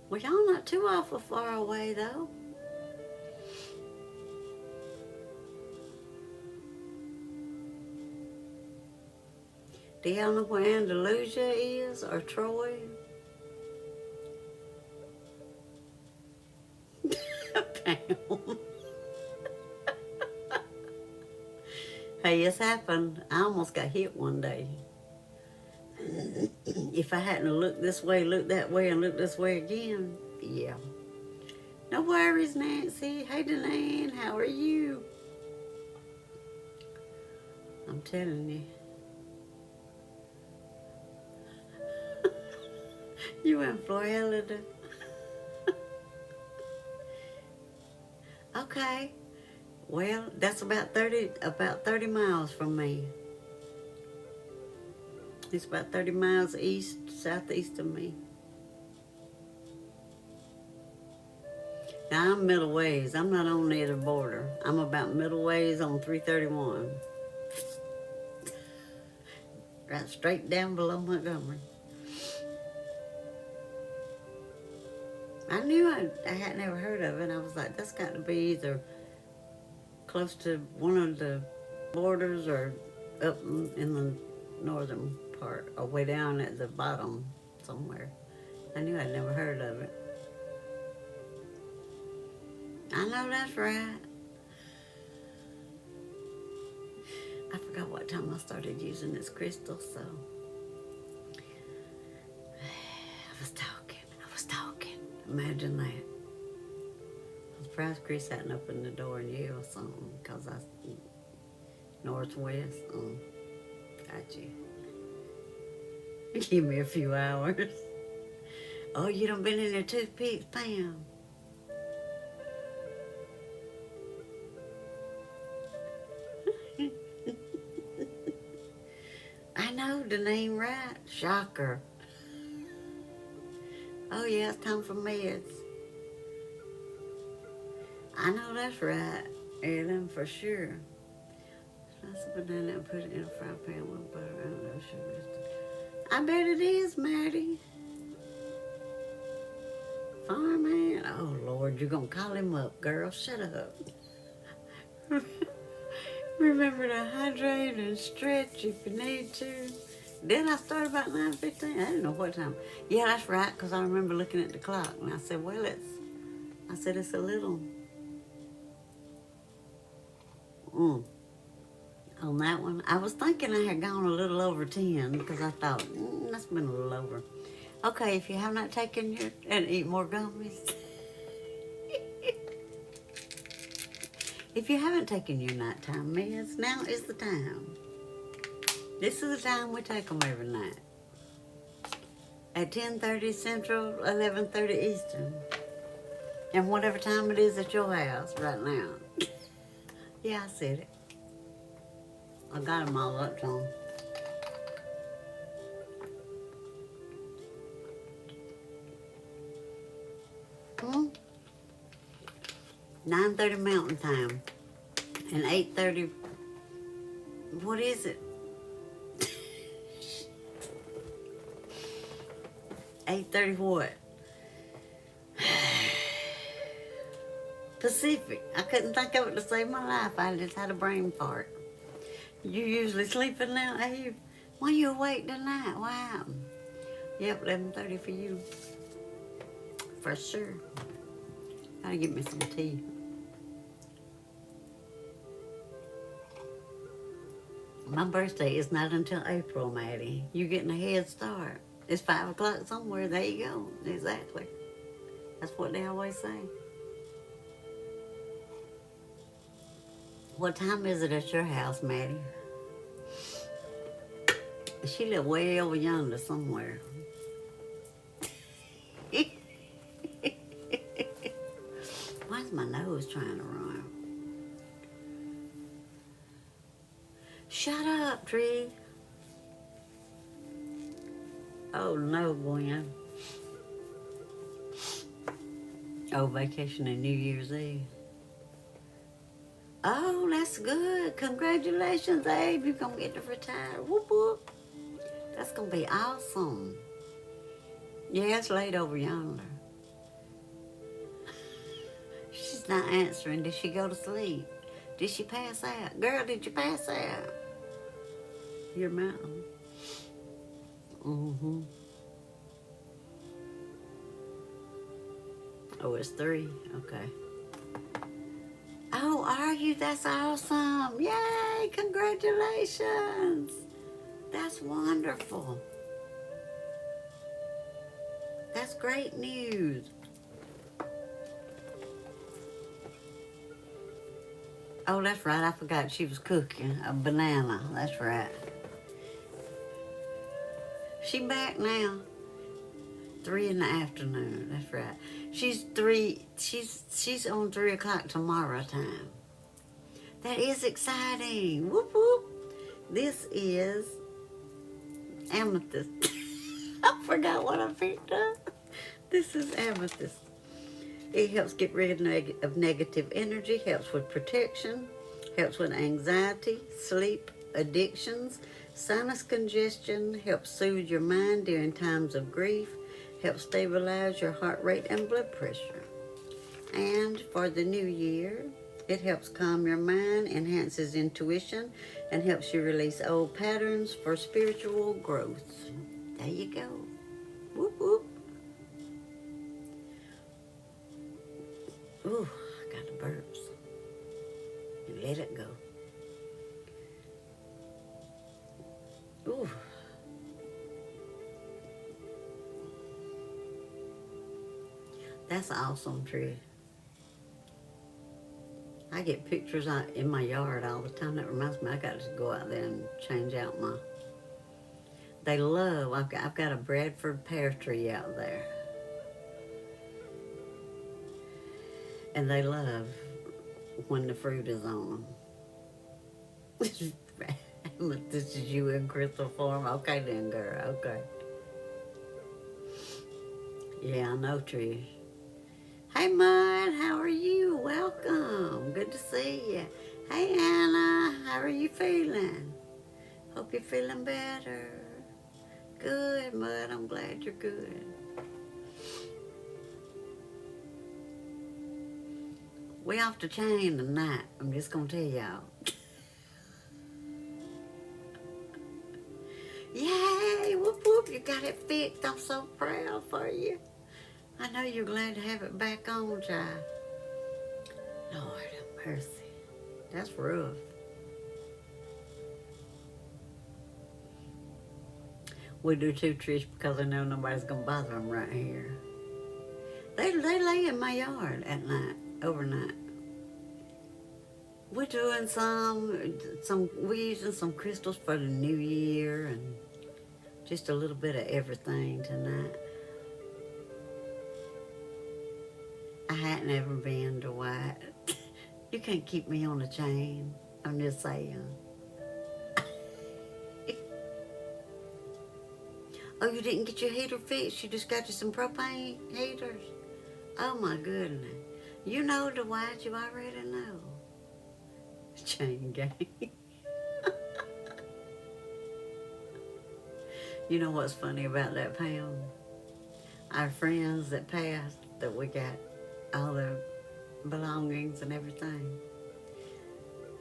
Well, y'all not too awful far away, though. Do y'all know where Andalusia is, or Troy? Pam. Hey, it's happened. I almost got hit one day. If I hadn't looked this way, looked that way, and looked this way again, yeah. No worries, Nancy. Hey, Delaney, how are you? I'm telling you. You in Florida? Okay. Well, that's about 30 miles from me. It's about 30 miles southeast of me. Now, I'm middle ways. I'm not on either border. I'm about middle ways on 331. Right straight down below Montgomery. I knew I had never heard of it. I was like, that's got to be either close to one of the borders or up in the northern part or way down at the bottom somewhere. I knew I'd never heard of it. I know that's right. I forgot what time I started using this crystal, so I was talking. Imagine that. I'm surprised Chris hadn't opened the door and yelled something, because I, northwest, got you. Give me a few hours. Oh, you done been in there toothpicks, Pam. I know the name right. Shocker. Oh yeah, it's time for meds. I know that's right, Ellen, for sure. Slice a banana and put it in a fry pan with butter and no sugar. I bet it is, Maddie. Farmhand. Oh Lord, you're gonna call him up, girl. Shut up. Remember to hydrate and stretch if you need to. Then I started about 9:15. I didn't know what time. Yeah, that's right, because I remember looking at the clock and I said, well, it's a little. On that one, I was thinking I had gone a little over 10 because I thought, that's been a little over. Okay, if you have not taken your, and eat more gummies. If you haven't taken your nighttime meds, now is the time. This is the time we take them every night. At 10:30 Central, 11:30 Eastern. And whatever time it is at your house right now. Yeah, I said it. I got them all up, Tom. Hmm? 9:30 Mountain Time. And 8:30, what is it? 8:30 what? Pacific. I couldn't think of it to save my life. I just had a brain fart. You usually sleeping now, Abe? Why you awake tonight? What happened? Yep, 11:30 for you. For sure. Gotta get me some tea. My birthday is not until April, Maddie. You're getting a head start. It's 5 o'clock somewhere. There you go. Exactly. That's what they always say. What time is it at your house, Maddie? She live way over yonder somewhere. Why's my nose trying to run? Shut up, Tree. Oh no, Gwen. Oh, vacation and New Year's Eve. Oh, that's good. Congratulations, Abe. You're gonna get to retire. Whoop whoop. That's gonna be awesome. Yeah, it's late over yonder. She's not answering. Did she go to sleep? Did she pass out? Girl, did you pass out? Your mountain. Mm-hmm. Oh, it's 3. Okay. Oh, are you? That's awesome. Yay, congratulations. That's wonderful. That's great news. Oh, that's right. I forgot she was cooking a banana. That's right. She back now. 3 in the afternoon. That's right. She's on 3 o'clock tomorrow time. That is exciting. Whoop whoop. This is amethyst. I forgot what I picked up. This is amethyst. It helps get rid of negative energy, helps with protection, helps with anxiety, sleep, addictions, sinus congestion, helps soothe your mind during times of grief, helps stabilize your heart rate and blood pressure. And for the new year, it helps calm your mind, enhances intuition, and helps you release old patterns for spiritual growth. There you go. Whoop whoop. Ooh, I got the burps. And let it go. Ooh. That's awesome, Trish. I get pictures in my yard all the time. That reminds me, I got to go out there and change out my. They love. I've got a Bradford pear tree out there, and they love when the fruit is on them. This is you in crystal form. Okay, then, girl. Okay. Yeah, I know, Trish. Hey, Mud, how are you? Welcome. Good to see you. Hey, Anna, how are you feeling? Hope you're feeling better. Good, Mud. I'm glad you're good. We off the chain tonight. I'm just going to tell y'all. Yay! Whoop, whoop. You got it fixed. I'm so proud for you. I know you're glad to have it back on, child. Lord have mercy. That's rough. We do too, Trish, because I know nobody's going to bother them right here. They lay in my yard at night, overnight. We're doing we're using some crystals for the new year and just a little bit of everything tonight. I hadn't ever been to White. You can't keep me on a chain. I'm just saying. Oh, you didn't get your heater fixed? You just got you some propane heaters? Oh, my goodness. You know the White, you already know. Chain gang. You know what's funny about that, Pam? Our friends that passed, that we got all their belongings and everything.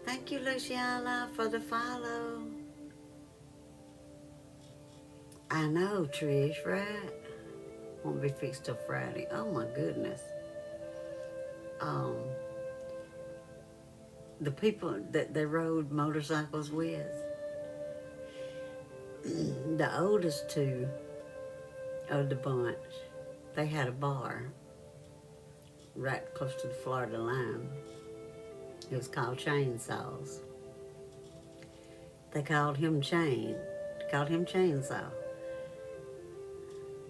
Thank you, Luciana, for the follow. I know, Trish, right? Won't be fixed till Friday. Oh, my goodness. The people that they rode motorcycles with, the oldest two of the bunch, they had a bar right close to the Florida line. It was called Chainsaws. They called him Chainsaw.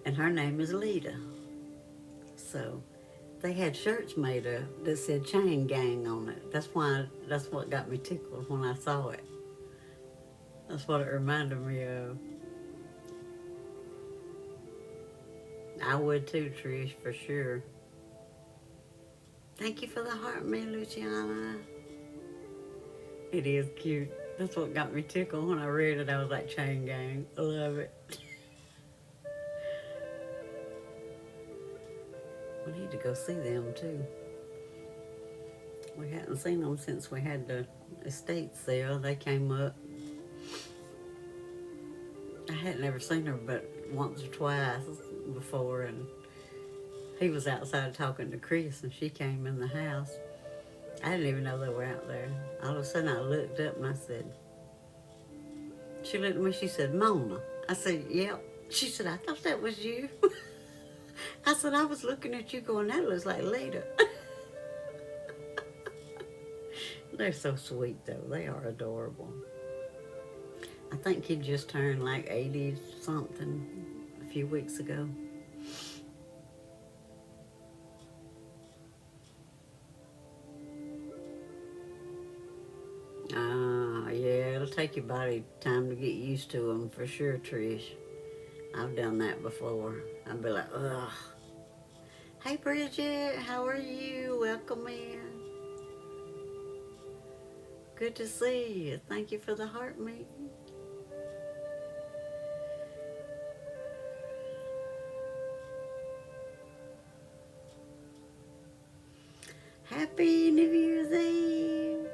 And her name is Lita. So they had shirts made up that said Chain Gang on it. That's what got me tickled when I saw it. That's what it reminded me of. I would too, Trish, for sure. Thank you for the heart, me, Luciana. It is cute. That's what got me tickled when I read it. I was like, Chain Gang. I love it. We need to go see them too. We hadn't seen them since we had the estate sale. They came up. I hadn't ever seen her but once or twice before, and he was outside talking to Chris, and she came in the house. I didn't even know they were out there. All of a sudden I looked up and I said, she looked at me, she said, Mona. I said, yep. She said, I thought that was you. I said, I was looking at you going, that looks like Lita. They're so sweet, though. They are adorable. I think he just turned like 80-something a few weeks ago. Yeah, it'll take your body time to get used to them for sure, Trish. I've done that before. I'd be like, ugh. Hey, Bridget, how are you? Welcome in. Good to see you. Thank you for the heart meeting. Happy New Year's Eve.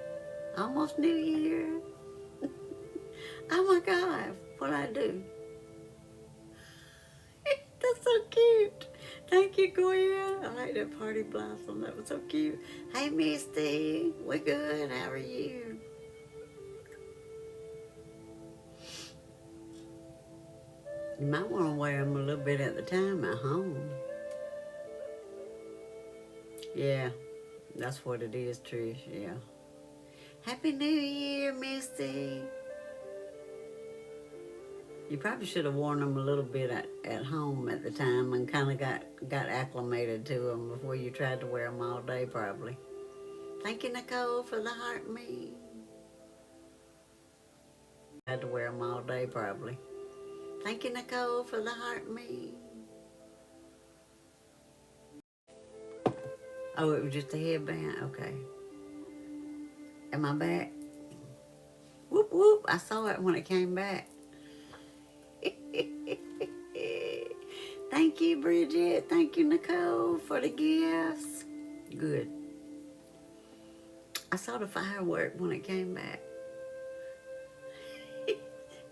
Almost New Year. Oh my God, what'd I do? That's so cute. Thank you, Gwen. I like that party blossom. That was so cute. Hey, Misty. We good. How are you? You might want to wear them a little bit at the time at home. Yeah, that's what it is, Trish. Yeah. Happy New Year, Misty. You probably should have worn them a little bit at home at the time and kind of got acclimated to them before you tried to wear them all day, probably. Thank you, Nicole, for the heart me. Had to wear them all day, probably. Thank you, Nicole, for the heart me. Oh, it was just a headband? Okay. Am I back? Whoop, whoop. I saw it when it came back. Thank you, Bridget. Thank you, Nicole, for the gifts. Good. I saw the firework when it came back.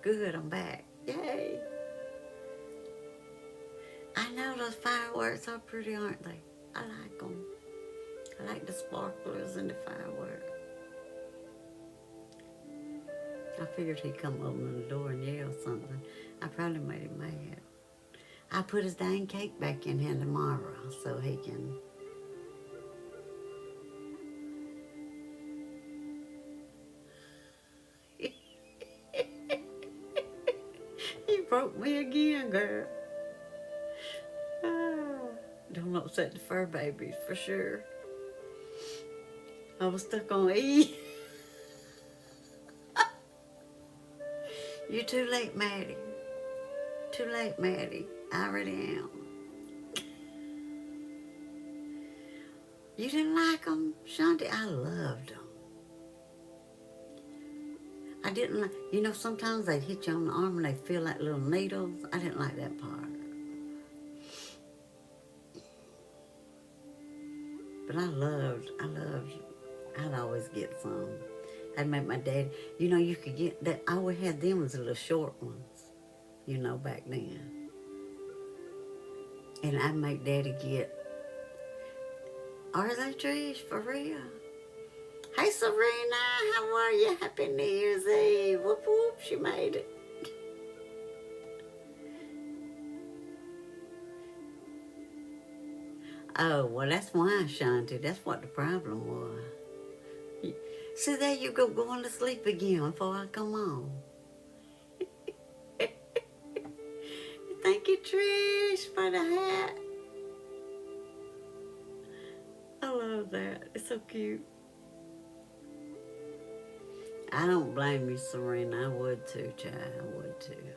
Good, I'm back. Yay. I know those fireworks are pretty, aren't they? I like them. I like the sparklers and the fireworks. I figured he'd come open the door and yell something. I probably made him mad. I'll put his dang cake back in here tomorrow so he can... You broke me again, girl. Don't upset the fur babies, for sure. I was stuck on E. You're too late, Maddie. Too late, Maddie. I already am. You didn't like them, Shanti? I loved them. I didn't like, you know, sometimes they'd hit you on the arm and they'd feel like little needles. I didn't like that part. But I'd always get some. I'd make my dad, you know, you could get that. I always had them as the little short ones, you know, back then. And I'd make Daddy get, are they Trish, for real? Hey, Serena, how are you? Happy New Year's Eve. Whoop, whoop, she made it. Oh, well, that's why, Shanti. That's what the problem was. See, there you go, going to sleep again before I come on. Thank you, Trish, for the hat. I love that. It's so cute. I don't blame you, Serena. I would too, child. I would too.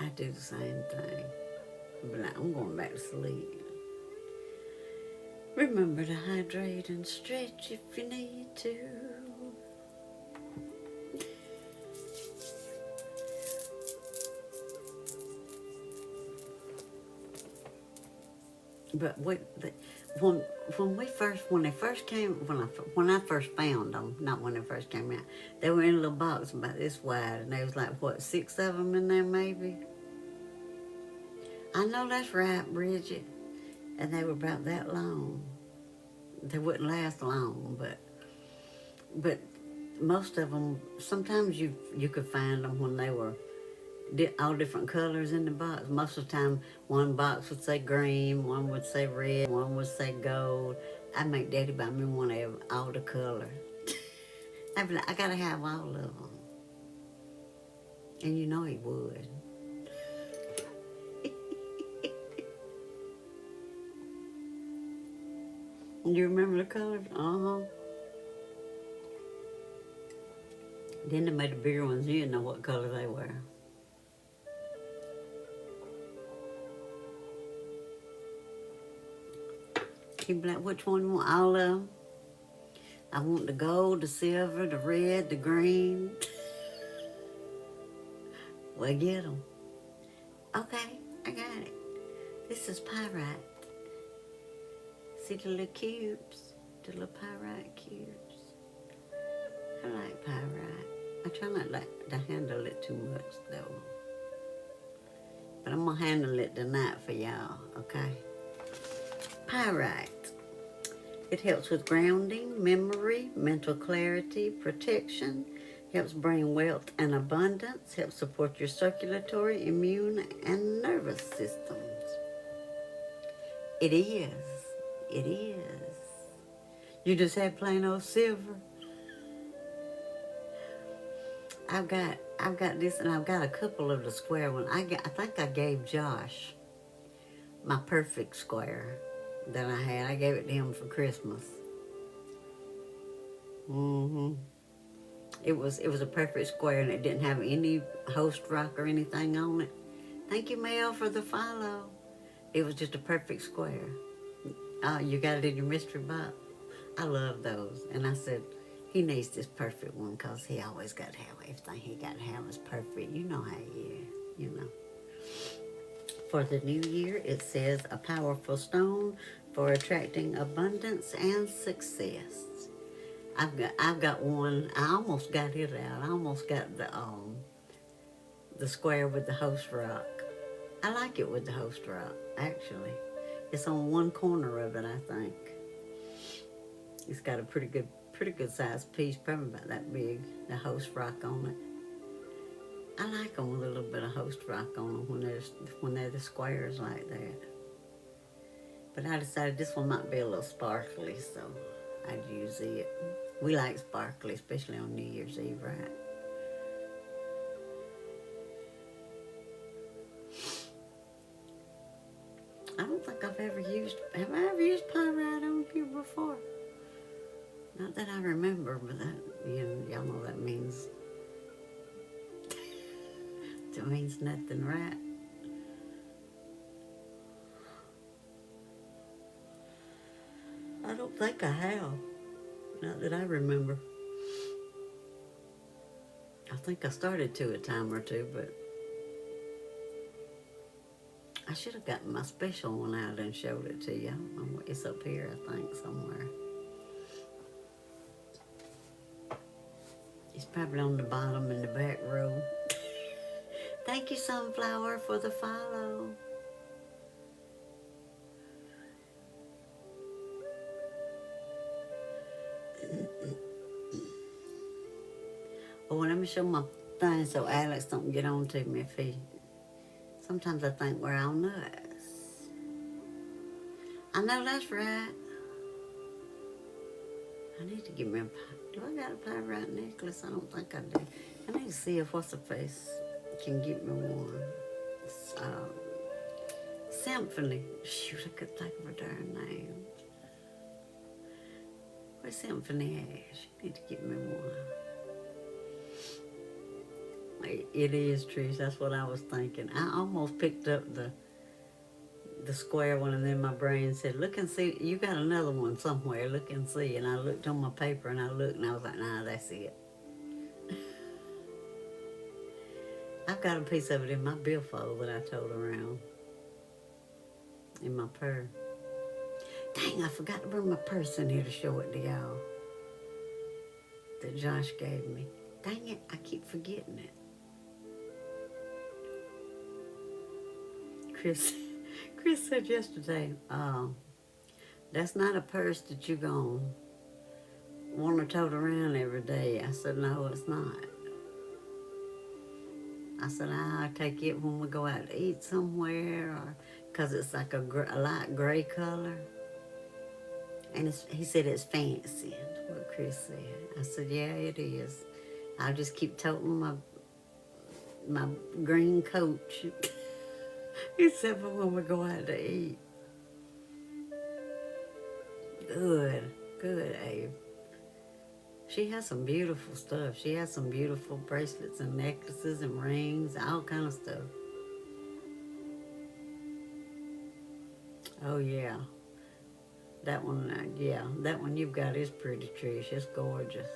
I do the same thing. But I'm going back to sleep. Remember to hydrate and stretch if you need to. But when they first came, when I first found them, not when they first came out, they were in a little box about this wide, and there was like, what, 6 of them in there maybe? I know that's right, Bridget. And they were about that long. They wouldn't last long, but most of them, sometimes you could find them when they were all different colors in the box. Most of the time, one box would say green, one would say red, one would say gold. I'd make Daddy buy me one of all the colors. I'd be like, I gotta have all of them. And you know he would. You remember the colors? Uh-huh. Then they made the bigger ones. You didn't know what color they were. You'd be like, which one you want? All of them? I want the gold, the silver, the red, the green. Well, get them. Okay, I got it. This is pyrite. See the little cubes? The little pyrite cubes. I like pyrite. I try not to handle it too much, though. But I'm going to handle it tonight for y'all, okay? Pyrite. It helps with grounding, memory, mental clarity, protection, helps bring wealth and abundance, helps support your circulatory, immune, and nervous systems. It is. It is. You just had plain old silver. I've got this, and I've got a couple of the square one. I think I gave Josh my perfect square that I had. I gave it to him for Christmas. Mm-hmm. It was a perfect square, and it didn't have any host rock or anything on it. Thank you, Mel, for the follow. It was just a perfect square. Oh, you got it in your mystery box. I love those. And I said, he needs this perfect one because he always got to have everything he got to have is perfect. You know how he is, you know. For the new year, it says a powerful stone for attracting abundance and success. I've got one. I almost got it out. I almost got the square with the host rock. I like it with the host rock, actually. It's on one corner of it, I think. It's got a pretty good sized piece, probably about that big, the host rock on it. I like them with a little bit of host rock on them when they're the squares like that. But I decided this one might be a little sparkly, so I'd use it. We like sparkly, especially on New Year's Eve, right? I don't think have I ever used pyrite on here before? Not that I remember, but y'all know that means, it means nothing, right? I don't think I have. Not that I remember. I think I started to a time or two, but I should have gotten my special one out and showed it to you. It's up here, I think, somewhere. It's probably on the bottom in the back row. Thank you, Sunflower, for the follow. Oh, let me show my thing so Alex don't get on to me if he... Sometimes I think we're all nuts. I know that's right. I need to give me a... Do I got a pyrite necklace? I don't think I do. I need to see if what's-her-face can get me one. It's, Symphony. Shoot, I couldn't think of her darn name. Where's Symphony at? She need to get me one. It is, Trish. That's what I was thinking. I almost picked up the square one, and then my brain said, look and see. You got another one somewhere. Look and see. And I looked on my paper, and I looked, and I was like, nah, that's it. I've got a piece of it in my billfold that I told around in my purse. Dang, I forgot to bring my purse in here to show it to y'all that Josh gave me. Dang it, I keep forgetting it. Chris said yesterday, that's not a purse that you're going to want to tote around every day. I said, no, it's not. I said, I'll take it when we go out to eat somewhere, or because it's like a light gray color. And he said it's fancy. That's what Chris said. I said, yeah, it is. I'll just keep toting my green coach. Except for when we go out to eat. Good, Abe. She has some beautiful stuff. She has some beautiful bracelets and necklaces and rings, all kind of stuff. Oh, yeah. That one, that one you've got is pretty, Trish. It's gorgeous.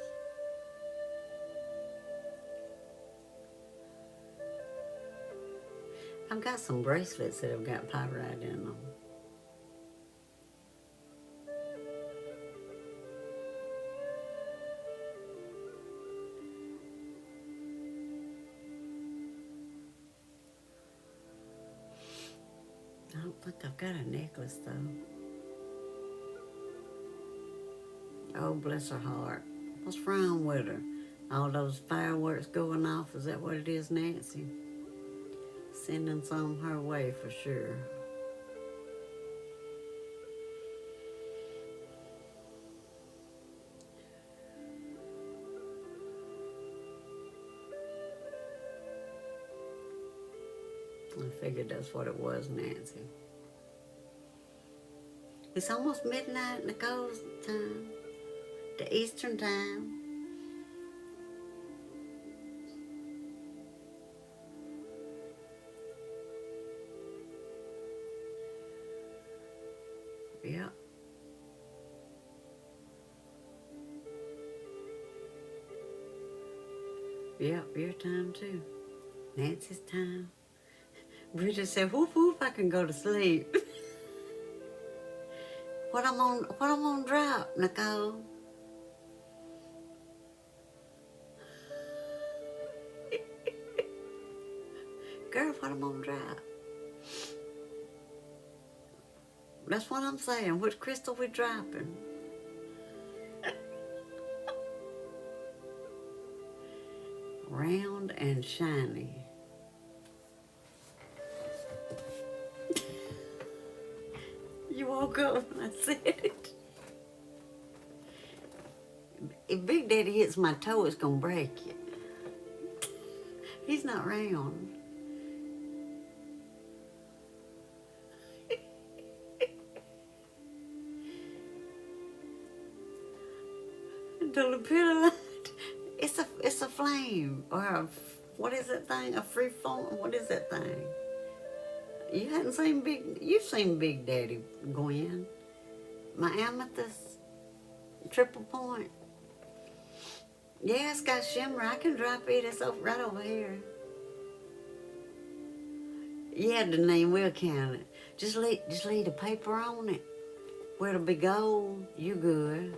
I've got some bracelets that have got pyrite in them. I don't think I've got a necklace, though. Oh, bless her heart. What's wrong with her? All those fireworks going off, is that what it is, Nancy? Sending some her way for sure. I figured that's what it was, Nancy. It's almost midnight, Nicole's time. The Eastern time. Yep. Yep, your time too. Nancy's time. Bridget said, whoop whoop, I can go to sleep. What I'm on drop, Nicole? Girl, what I'm on drop? That's what I'm saying. Which crystal we dropping? Round and shiny. You woke up when I said it. If Big Daddy hits my toe, it's gonna break it. He's not round. The lapilla, it's a flame or what is that thing? A free form? What is that thing? You've seen Big Daddy, Gwen. My amethyst, triple point. Yeah, it's got shimmer. I can drop it. It's right over here. Yeah, the name will count it. Just leave the paper on it. Where it'll be gold, you good.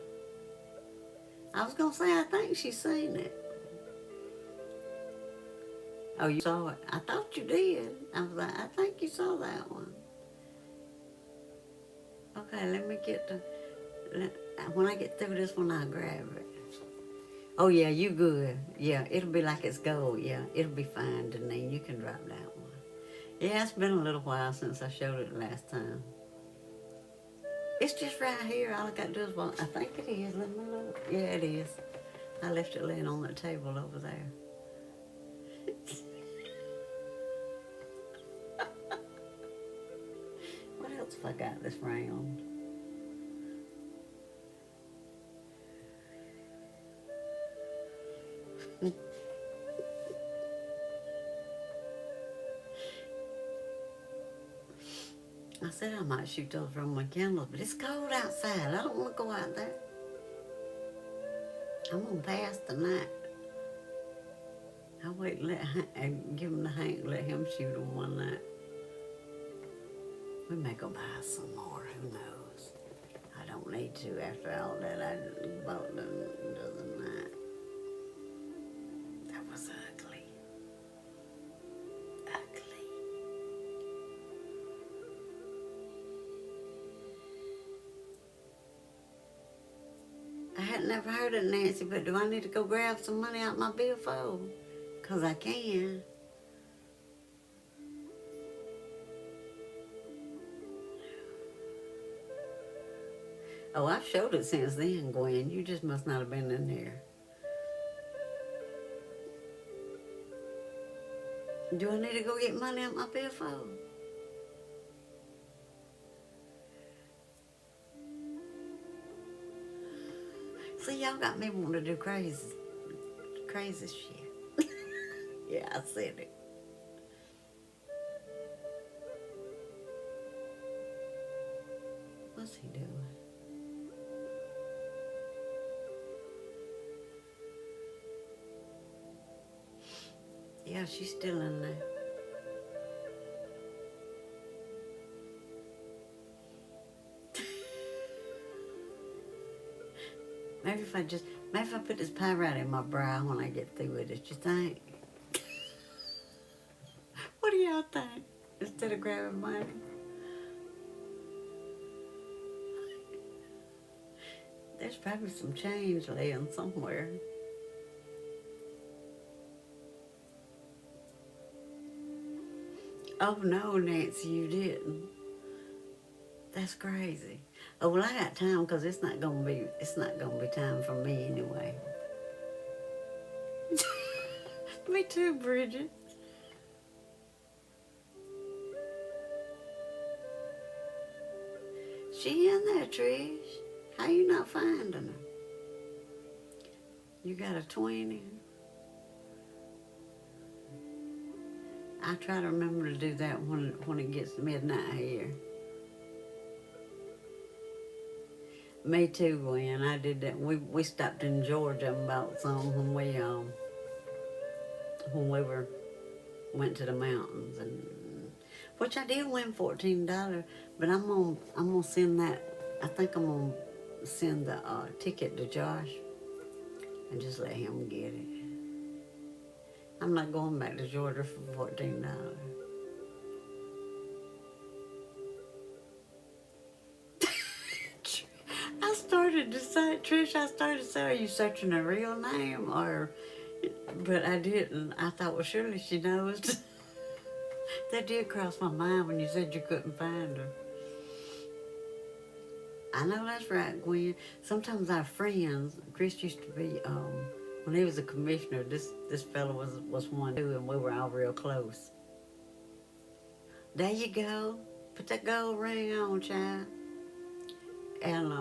I was gonna say, I think she's seen it. Oh, you saw it? I thought you did. I was like, I think you saw that one. Okay, let me when I get through this one, I'll grab it. Oh, yeah, you good. Yeah, it'll be like it's gold. Yeah, it'll be fine, Deneen. You can drop that one. Yeah, it's been a little while since I showed it last time. It's just right here. All I got to do is walk. I think it is. Let me look. Yeah, it is. I left it laying on the table over there. What else have I got this round? I said I might shoot those from my candles, but it's cold outside. I don't want to go out there. I'm going to pass the night. I'll wait and give him the Hank, let him shoot them one night. We may go buy some more, who knows? I don't need to after all that I bought the other night. That was ugly. Ugly. I had never heard of Nancy, but do I need to go grab some money out my billfold? Because I can. Oh, I've showed it since then, Gwen. You just must not have been in there. Do I need to go get money out my billfold? See, y'all got me wanting to do crazy shit. Yeah, I said it. What's he doing? Yeah, she's still in there. Maybe if I put this pie right in my brow when I get through with it, you think? What do y'all think? Instead of grabbing money? There's probably some change laying somewhere. Oh no, Nancy, you didn't. That's crazy. Oh well, I got time because it's not gonna be time for me anyway. Me too, Bridget. She in there, Trish. How you not finding her? You got a 20? I try to remember to do that when it gets midnight here. Me too, Gwen. I did that. We stopped in Georgia and bought some when we went to the mountains, and which I did win $14. But I'm gonna send that. I think I'm gonna send the ticket to Josh and just let him get it. I'm not going back to Georgia for $14. I started to say, Trish, are you searching a real name or? But I didn't. I thought, well, surely she knows. That did cross my mind when you said you couldn't find her. I know that's right, Gwen. Sometimes our friends, Chris used to be, when he was a commissioner, this fellow was one too, and we were all real close. There you go. Put that gold ring on, child. And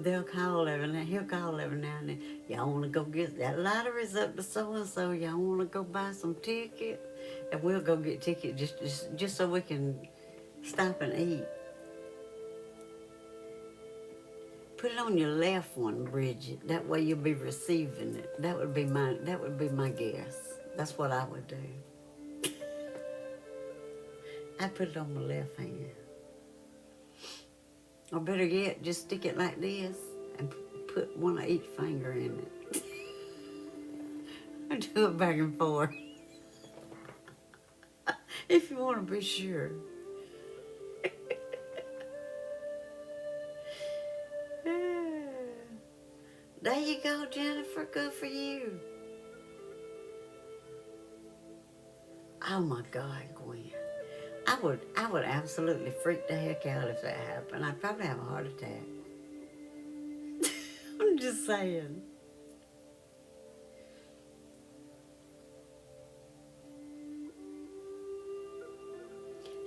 he'll call every now and then. Y'all want to go get that lottery's up to so and so. Y'all want to go buy some tickets, and we'll go get tickets just so we can stop and eat. Put it on your left one, Bridget. That way you'll be receiving it. That would be my guess. That's what I would do. I put it on my left hand. Or better yet, just stick it like this and put one of each finger in it. Or do it back and forth. If you want to be sure. There you go, Jennifer. Good for you. Oh my God, Gwen. I would absolutely freak the heck out if that happened. I'd probably have a heart attack. I'm just saying.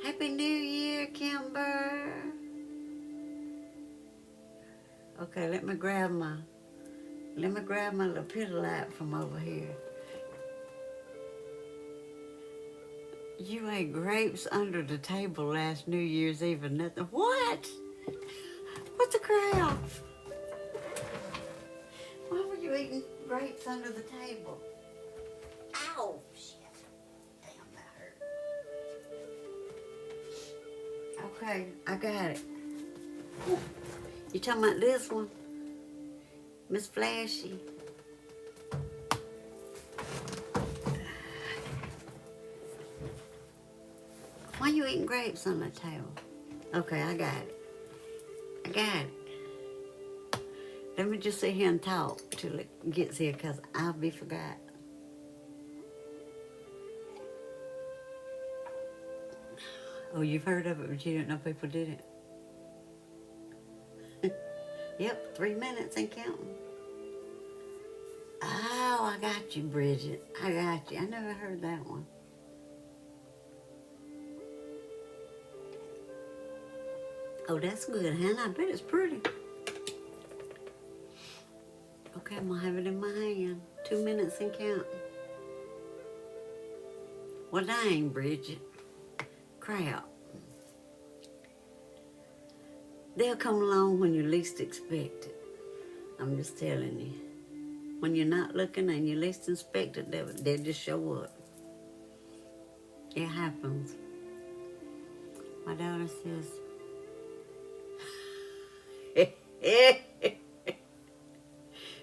Happy New Year, Kimber. Okay, let me grab my little piddle light from over here. You ate grapes under the table last New Year's Eve and nothing. What? What the crap? Why were you eating grapes under the table? Ow! Shit. Damn, that hurt. Okay, I got it. You talking about this one? Miss Flashy. Why you eating grapes on the table? Okay, I got it. Let me just sit here and talk till it gets here, because I'll be forgot. Oh, you've heard of it, but you didn't know people did it? Yep, 3 minutes and counting. Oh, I got you, Bridget. I got you. I never heard that one. Oh, that's good, Hannah. I bet it's pretty. Okay, I'm gonna have it in my hand. 2 minutes and counting. Well, dang, Bridget. Crap. They'll come along when you least expect it. I'm just telling you. When you're not looking and you least expect it, they'll just show up. It happens. My daughter says,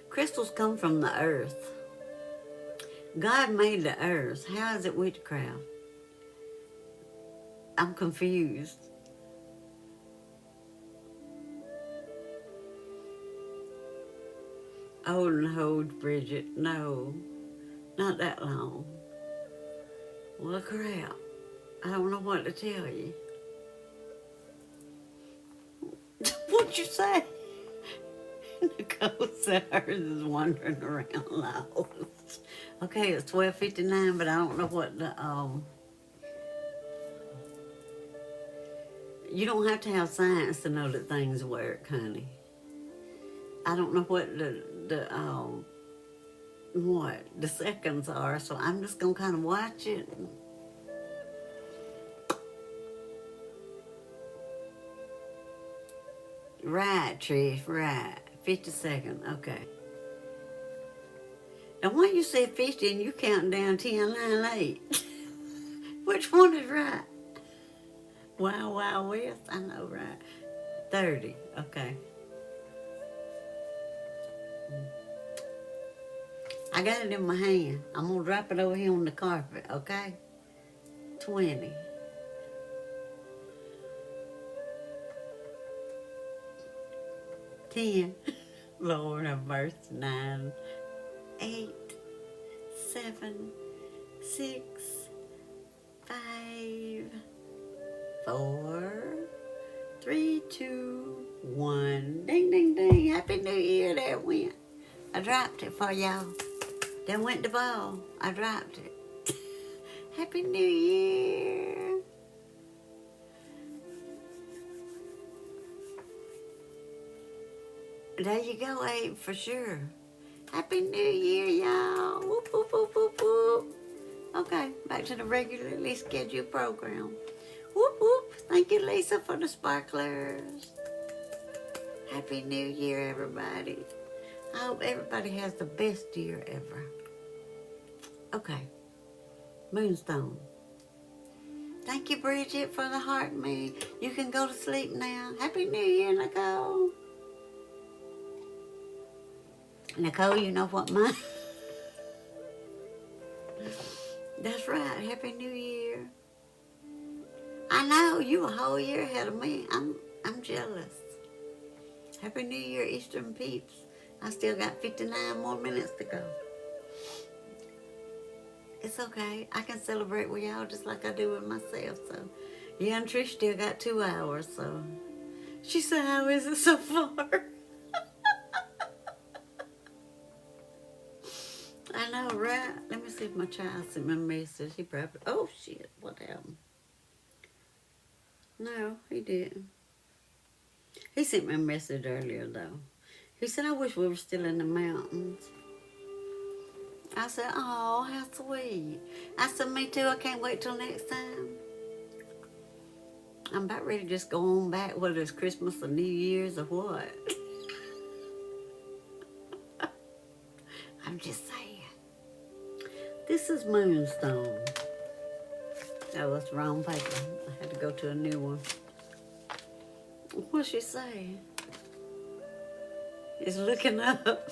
crystals come from the earth. God made the earth. How is it witchcraft? I'm confused. Oh no, Bridget, no. Not that long. Well, crap. I don't know what to tell you. What'd you say? Nicole said hers is wandering around lost. Okay, it's 12:59, but I don't know what the You don't have to have science to know that things work, honey. I don't know what the seconds are, so I'm just gonna kind of watch it. Right, Trish, right. 50 seconds, okay. And when you say 50 and you counting down 10, 9, 8, which one is right? Wow, wow, West, I know, right. 30, okay. I got it in my hand. I'm gonna drop it over here on the carpet, okay? 20. 10. Lord have mercy. 9, 8, 7, 6, 5, 4, 3, 2, 1. Ding, ding, ding. Happy New Year. There it went. I dropped it for y'all. There went the ball. I dropped it. Happy New Year. There you go, Abe, for sure. Happy New Year, y'all. Whoop, whoop, whoop, whoop, whoop. Okay, back to the regularly scheduled program. Whoop, whoop. Thank you, Lisa, for the sparklers. Happy New Year, everybody. I hope everybody has the best year ever. Okay, Moonstone. Thank you, Bridget, for the heart me. You can go to sleep now. Happy New Year, Nicole. Nicole, you know what mine? That's right. Happy New Year. I know you a whole year ahead of me. I'm jealous. Happy New Year, Eastern peeps. I still got 59 more minutes to go. It's okay. I can celebrate with y'all just like I do with myself. So, yeah, and Trish still got 2 hours. So, she said, "How is it so far?" I know, right? Let me see if my child sent me a message. He probably, oh shit, what happened? No, he didn't. He sent me a message earlier though. He said, "I wish we were still in the mountains." I said, "Oh, how sweet." I said, "Me too, I can't wait till next time." I'm about ready to just go on back, whether it's Christmas or New Year's or what. I'm just saying. This is Moonstone. Oh, that's the wrong paper. I had to go to a new one. What's she say? It's looking up.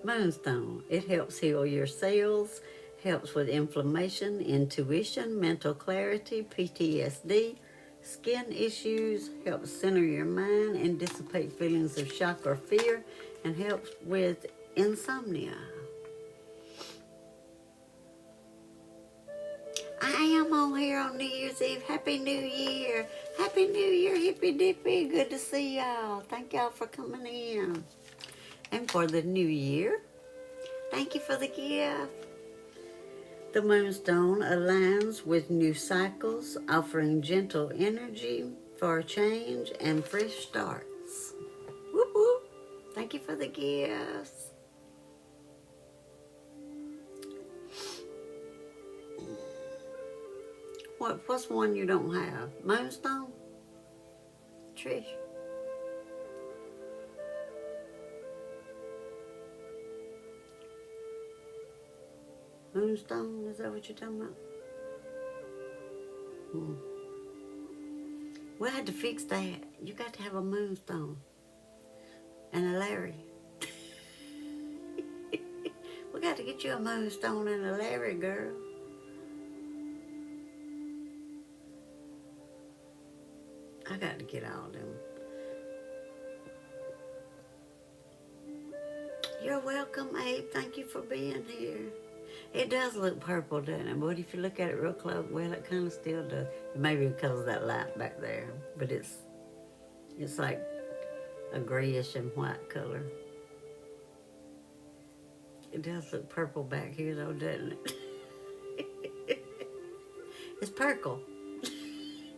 Moonstone. It helps heal your cells, helps with inflammation, intuition, mental clarity, PTSD, skin issues, helps center your mind and dissipate feelings of shock or fear, and helps with insomnia. I am on here on New Year's Eve. Happy New Year. Happy New Year, hippy dippy. Good to see y'all. Thank y'all for coming in. And for the new year, thank you for the gift. The Moonstone aligns with new cycles, offering gentle energy for change and fresh starts. Whoop whoop. Thank you for the gifts. What's one you don't have? Moonstone? Trish? Moonstone? Is that what you're talking about? We had to fix that. You got to have a Moonstone. And a Larry. We got to get you a Moonstone and a Larry, girl. I got to get all them. You're welcome, Abe. Thank you for being here. It does look purple, doesn't it? But if you look at it real close, well, it kind of still does. Maybe because of that light back there. But it's like a grayish and white color. It does look purple back here, though, doesn't it? It's purple.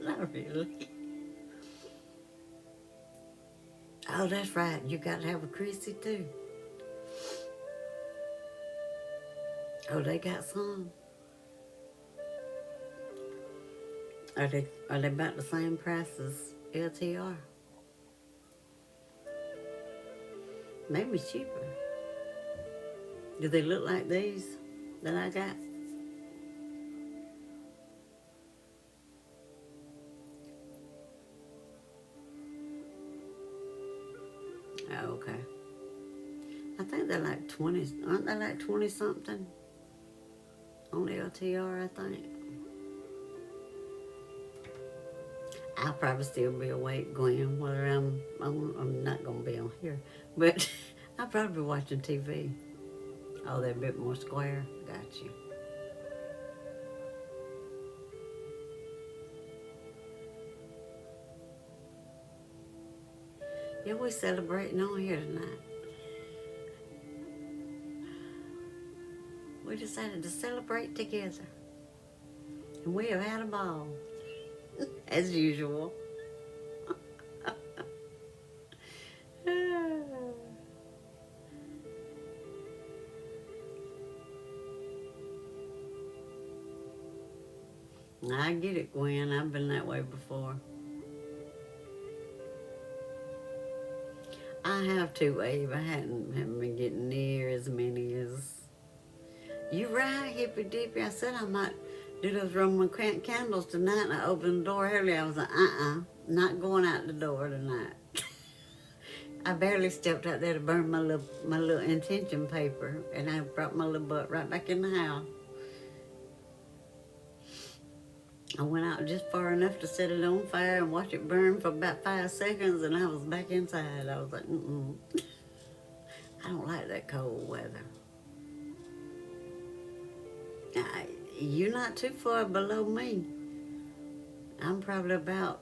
Not really. Oh, that's right. You got to have a Chrissy too. Oh, they got some. Are they about the same price as LTR? Maybe cheaper. Do they look like these that I got? Oh, okay. I think they're like 20, aren't they like 20 something on LTR, I think. I'll probably still be awake, Gwen, whether I'm not going to be on here. But I'll probably be watching TV. Oh, they're a bit more square. Got you. Yeah, we're celebrating on here tonight. We decided to celebrate together. And we have had a ball, as usual. I get it, Gwen. I've been that way before. I have too, Abe. I haven't been getting near as many as... You right, hippy dippy. I said I might do those Roman candles tonight, and I opened the door early. I was like, not going out the door tonight. I barely stepped out there to burn my little intention paper, and I brought my little butt right back in the house. I went out just far enough to set it on fire and watch it burn for about 5 seconds, and I was back inside. I was like, I don't like that cold weather. You're not too far below me. I'm probably about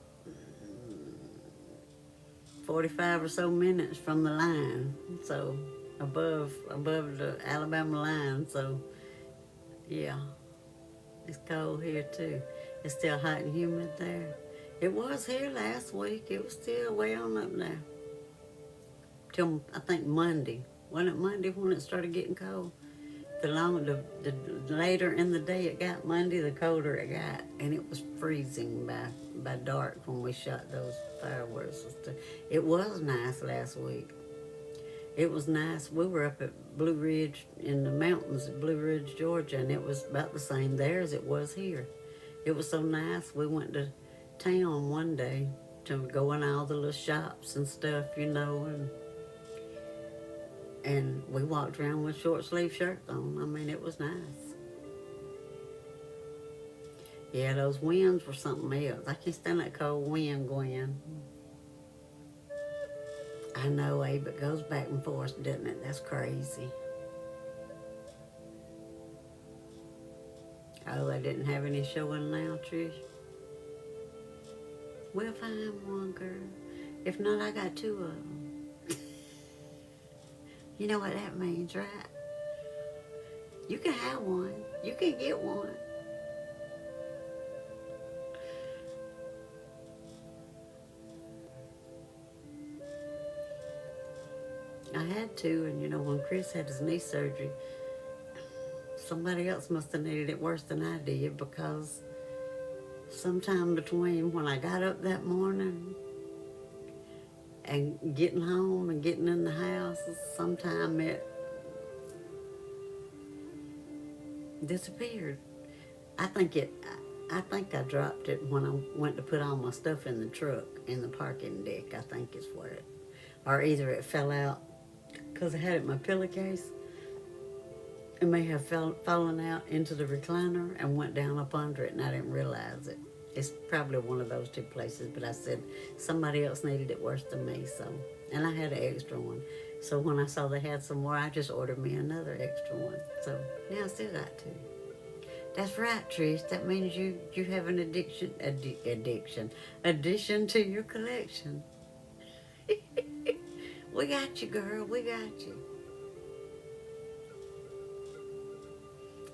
45 or so minutes from the line, so above the Alabama line. So yeah, it's cold here too. It's still hot and humid there. It was here last week. It was still way on up there till I think Monday. Wasn't it Monday when it started getting cold? The later in the day it got Monday, the colder it got, and it was freezing by dark when we shot those fireworks and stuff. It was nice last week. It was nice. We were up at Blue Ridge in the mountains of Blue Ridge, Georgia, and it was about the same there as it was here. It was so nice. We went to town one day to go in all the little shops and stuff, and we walked around with short sleeve shirts on. I mean, it was nice. Yeah, those winds were something else. I can't stand that cold wind, Gwen. I know, Abe, it goes back and forth, doesn't it? That's crazy. Oh, they didn't have any showing now, Trish? We'll find one, girl. If not, I got 2 of them. You know what that means, right? You can have one. You can get one. I had 2, and when Chris had his knee surgery, somebody else must have needed it worse than I did, because sometime between when I got up that morning and getting home and getting in the house, sometime it disappeared. I think I dropped it when I went to put all my stuff in the truck in the parking deck. I think is what it, or either it fell out because I had it in my pillowcase. It may have fallen out into the recliner and went down up under it, and I didn't realize it. It's probably one of those 2 places, but I said somebody else needed it worse than me, so, and I had an extra one. So when I saw they had some more, I just ordered me another extra one. So yeah, I still got 2. That's right, Trish. That means you have an addition to your collection. We got you, girl. We got you.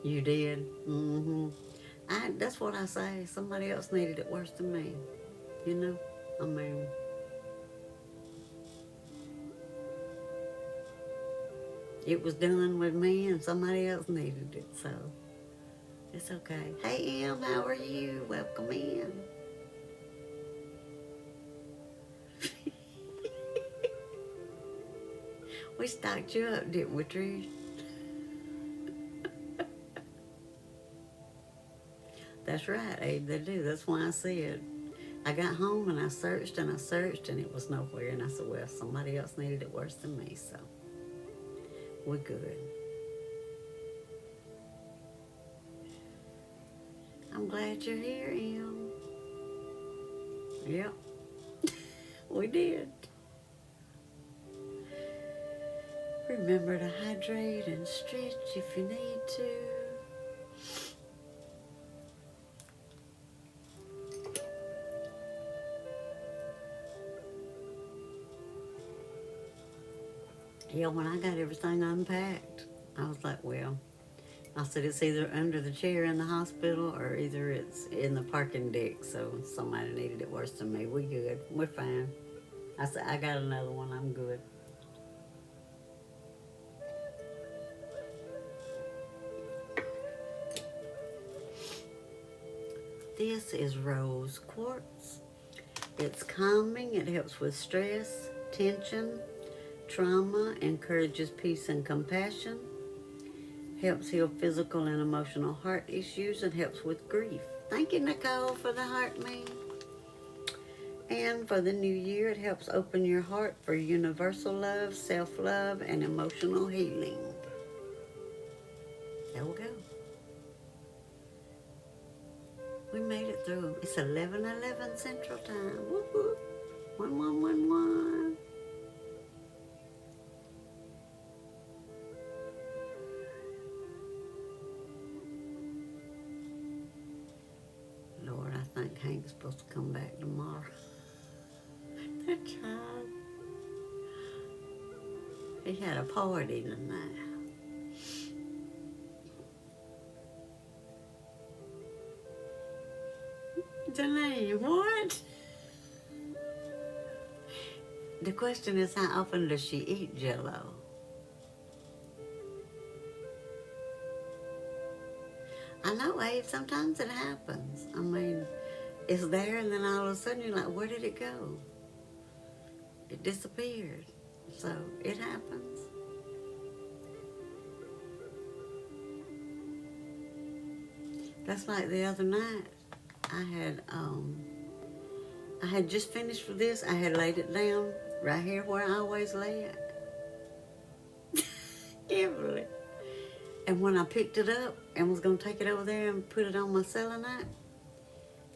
You did. That's what I say. Somebody else needed it worse than me. I mean, It was done with me and somebody else needed it, so it's okay. Hey, Em, how are you? Welcome in. We stocked you up, didn't we, Trish? That's right, Abe, they do. That's why I said. I got home and I searched and I searched and it was nowhere. And I said, well, somebody else needed it worse than me, so we're good. I'm glad you're here, Em. Yep, we did. Remember to hydrate and stretch if you need to. Yeah, when I got everything unpacked, I was like, well, I said it's either under the chair in the hospital or either it's in the parking deck. So somebody needed it worse than me. We good. We're fine. I said, I got another one. I'm good. This is rose quartz. It's calming. It helps with stress, tension, trauma, encourages peace and compassion, helps heal physical and emotional heart issues, and helps with grief. Thank you, Nicole, for the heart me. And for the new year, it helps open your heart for universal love, self-love, and emotional healing. There we go. We made it through. It's 11:11 Central Time. Whoop whoop. 1111. Lord, I think Hank's supposed to come back tomorrow. That child. He had a party tonight. Janine, what? The question is, how often does she eat Jell-O? I know, Abe, sometimes it happens. I mean, it's there and then all of a sudden you're like, where did it go? It disappeared. So it happens. That's like the other night. I had just finished with this. I had laid it down right here where I always lay it. Kimberly. And when I picked it up and was going to take it over there and put it on my selenite,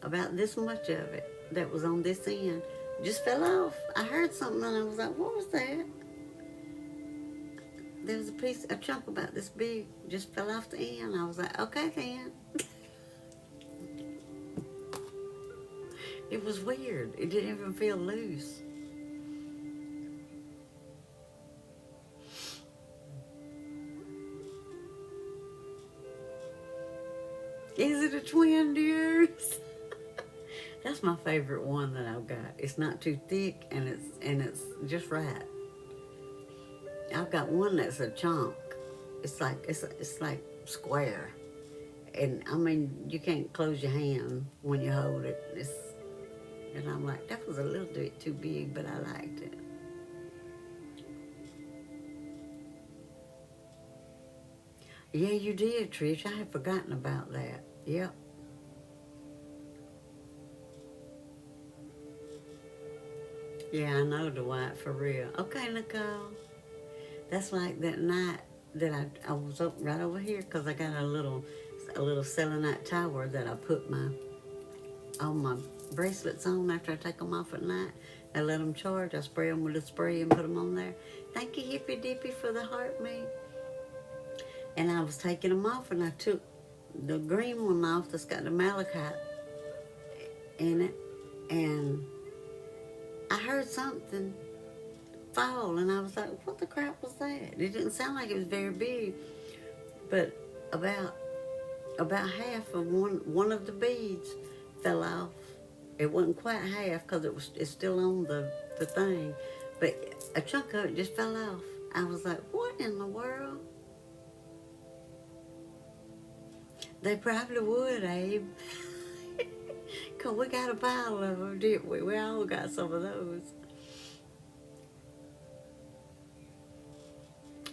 about this much of it that was on this end just fell off. I heard something and I was like, what was that? There was a chunk about this big, just fell off the end. I was like, okay then. It was weird. It didn't even feel loose. Is it a twin, dears? That's my favorite one that I've got. It's not too thick and it's just right. I've got one that's a chunk. It's like square. And I mean, you can't close your hand when you hold it. And I'm like, that was a little bit too big, but I liked it. Yeah, you did, Trish. I had forgotten about that. Yep. Yeah, I know, Dwight, for real. Okay, Nicole. That's like that night that I was up right over here because I got a little selenite tower that I put all my bracelets on after I take them off at night. I let them charge. I spray them with a spray and put them on there. Thank you, Hippy Dippy, for the heart me. And I was taking them off, and I took the green one off that's got the malachite in it, and I heard something fall, and I was like, what the crap was that? It didn't sound like it was very big, but about half of one of the beads fell off. It wasn't quite half because it's still on the thing, but a chunk of it just fell off. I was like, what in the world? They probably would, Abe. Because we got a pile of them, didn't we? We all got some of those.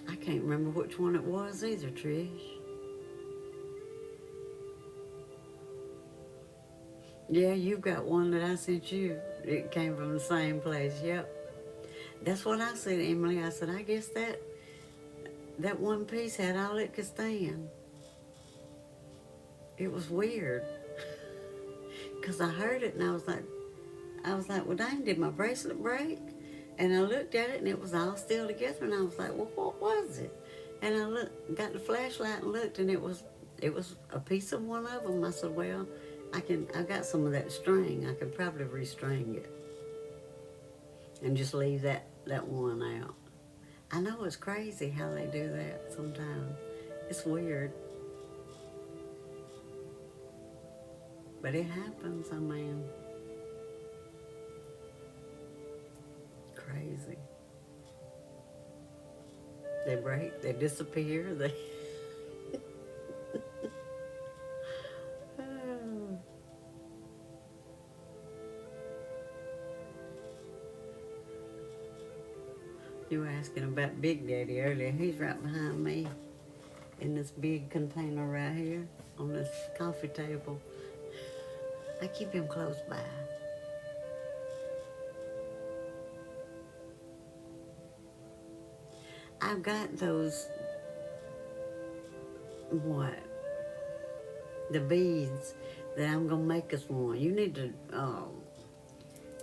I can't remember which one it was either, Trish. Yeah, you've got one that I sent you. It came from the same place, yep. That's what I said, Emily. I said, I guess that one piece had all it could stand. It was weird. Because I heard it and I was like, well, dang, did my bracelet break? And I looked at it and it was all still together and I was like, well, what was it? And I got the flashlight and looked and it was a piece of one of them. I said, well, I got some of that string. I could probably restring it and just leave that one out. I know it's crazy how they do that sometimes. It's weird. But it happens, I mean. Crazy. They break, they disappear, they... You were asking about Big Daddy earlier. He's right behind me in this big container right here on this coffee table. I keep him close by. I've got those, the beads that I'm gonna make us one. You need to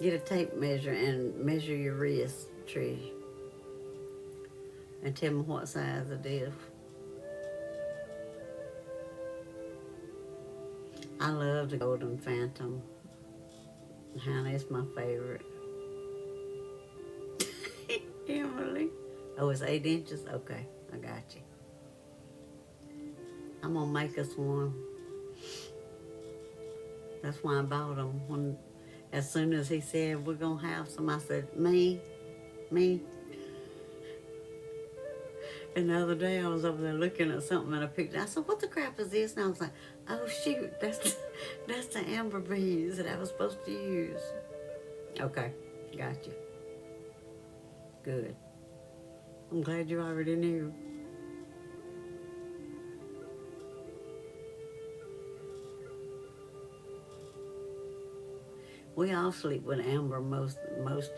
get a tape measure and measure your wrist, Trish, and tell me what size it is. I love the Golden Phantom. Honey, it's my favorite. Emily. Oh, it's 8 inches? Okay, I got you. I'm gonna make us one. That's why I bought them. As soon as he said, we're gonna have some, I said, me. And the other day I was over there looking at something and I picked it. I said, what the crap is this? And I was like, oh shoot, that's the amber beads that I was supposed to use. Okay, got you. Good. I'm glad you already knew. We all sleep with amber most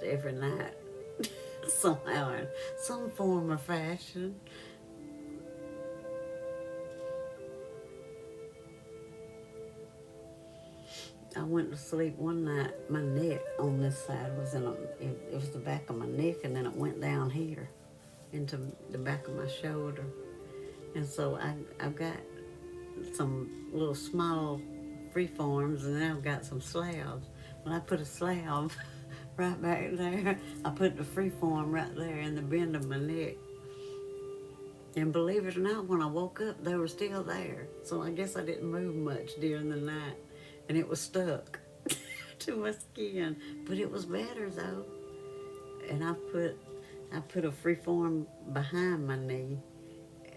every night. Somehow, in some form or fashion. I went to sleep one night, my neck on this side was it was the back of my neck, and then it went down here into the back of my shoulder. And so I've got some little small freeforms, and then I've got some slabs. When I put a slab right back there, I put the freeform right there in the bend of my neck. And believe it or not, when I woke up, they were still there. So I guess I didn't move much during the night. And it was stuck to my skin. But it was better though. And I put a freeform behind my knee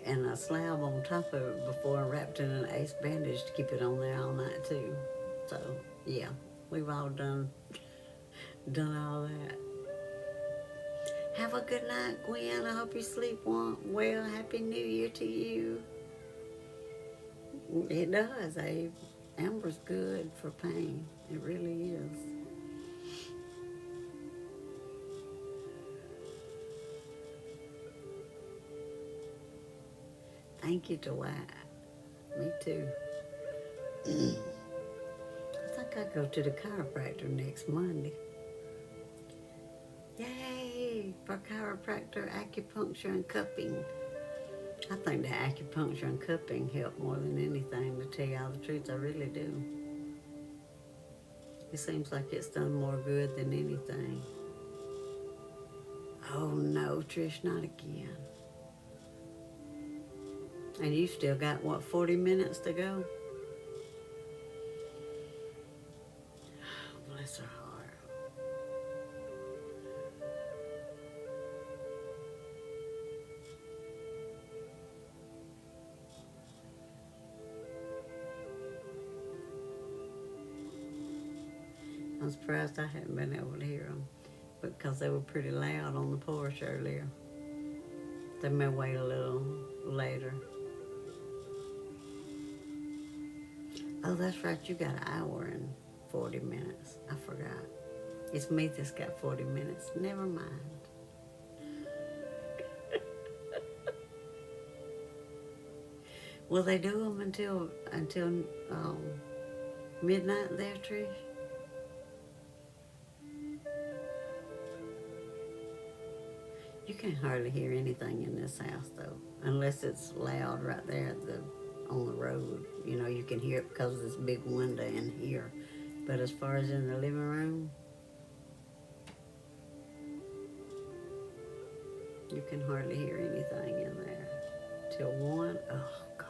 and a slab on top of it before I wrapped it in an ace bandage to keep it on there all night too. So yeah, we've all done all that. Have a good night, Gwen. I hope you sleep well. Happy New Year to you. It does, Abe. Amber's good for pain. It really is. Thank you, Dwight. Me too. I think I go to the chiropractor next Monday. Yay! For chiropractor, acupuncture, and cupping. I think the acupuncture and cupping help more than anything, to tell you all the truth. I really do. It seems like it's done more good than anything. Oh no, Trish, not again. And you still got, what, 40 minutes to go? Bless her heart. I'm surprised I hadn't been able to hear them because they were pretty loud on the porch earlier. They may wait a little later. Oh, that's right. You got an hour and 40 minutes. I forgot. It's me that's got 40 minutes. Never mind. Will they do them until midnight there, Trish? You can hardly hear anything in this house though, unless it's loud right there on the road. You know, you can hear it because of this big window in here. But as far as in the living room, you can hardly hear anything in there. Till 1, oh God.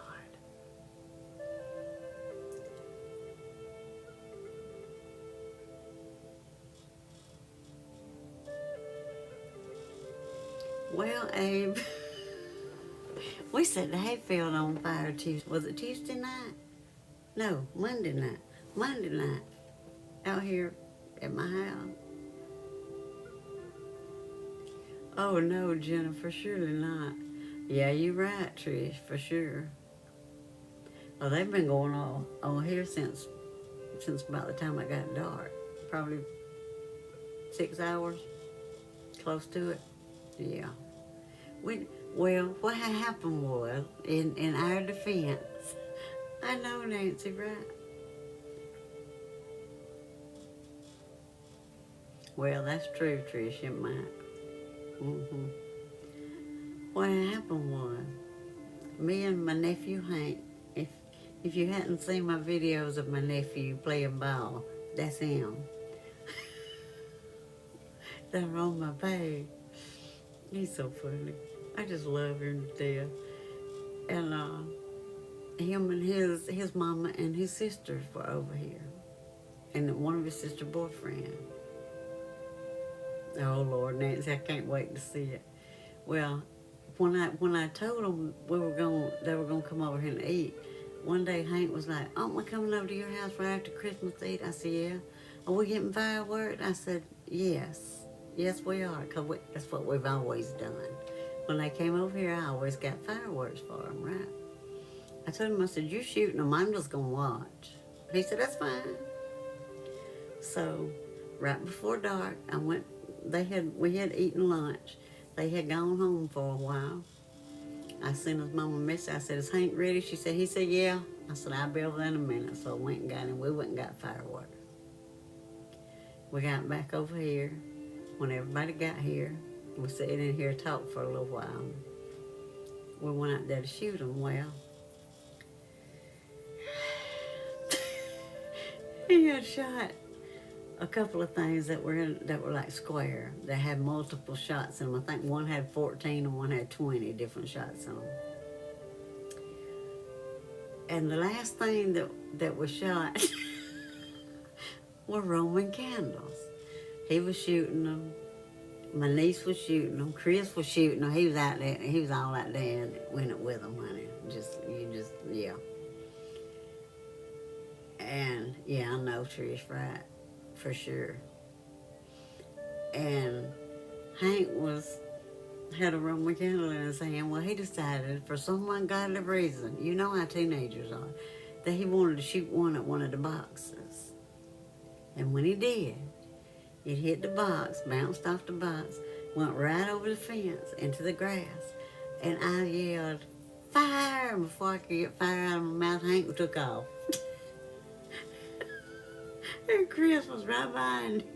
Well, Abe, we set the hayfield on fire Tuesday. Was it Tuesday night? No, Monday night. Monday night. Out here at my house. Oh no, Jennifer, surely not. Yeah, you're right, Trish, for sure. Oh, they've been going on here since about the time I got dark. Probably 6 hours, close to it. Yeah. Well, what had happened was, in our defense, I know Nancy, right? Well, that's true, Trish, it might. Mm-hmm. What happened was, me and my nephew Hank, if you hadn't seen my videos of my nephew playing ball, that's him. They're on my page. He's so funny. I just love him to death. And him and his mama and his sisters were over here. And one of his sister boyfriend. Oh Lord, Nancy, I can't wait to see it. Well, when I told them they were gonna come over here and eat, one day Hank was like, "Aren't we coming over to your house right after Christmas Eve?" I said, "Yeah." "Are we getting fireworks?" I said, "Yes. Yes, we are, because that's what we've always done. When they came over here, I always got fireworks for them, right?" I told him, I said, "You're shooting them, I'm just going to watch." He said, "That's fine." So, right before dark, we had eaten lunch. They had gone home for a while. I sent his mama a message. I said, "Is Hank ready?" He said, "Yeah." I said, "I'll be over there in a minute." So I went and got him. We went and got fireworks. We got back over here. When everybody got here, we sat in here and talked for a little while. We went out there to shoot them. Well, he had shot a couple of things that were like square, that had multiple shots in them. I think one had 14 and one had 20 different shots in them. And the last thing that was shot were Roman candles. He was shooting them. My niece was shooting them. Chris was shooting them. He was out there. He was all out there and went it with them, honey. Yeah. And yeah, I know Trish, right? For sure. And Hank had a Roman candle in his hand. Well, he decided, for some ungodly reason, you know how teenagers are, that he wanted to shoot one at one of the boxes. And when he did, it hit the box, bounced off the box, went right over the fence into the grass. And I yelled, "Fire!" And before I could get fire out of my mouth, Hank took off. And Chris was right behind him.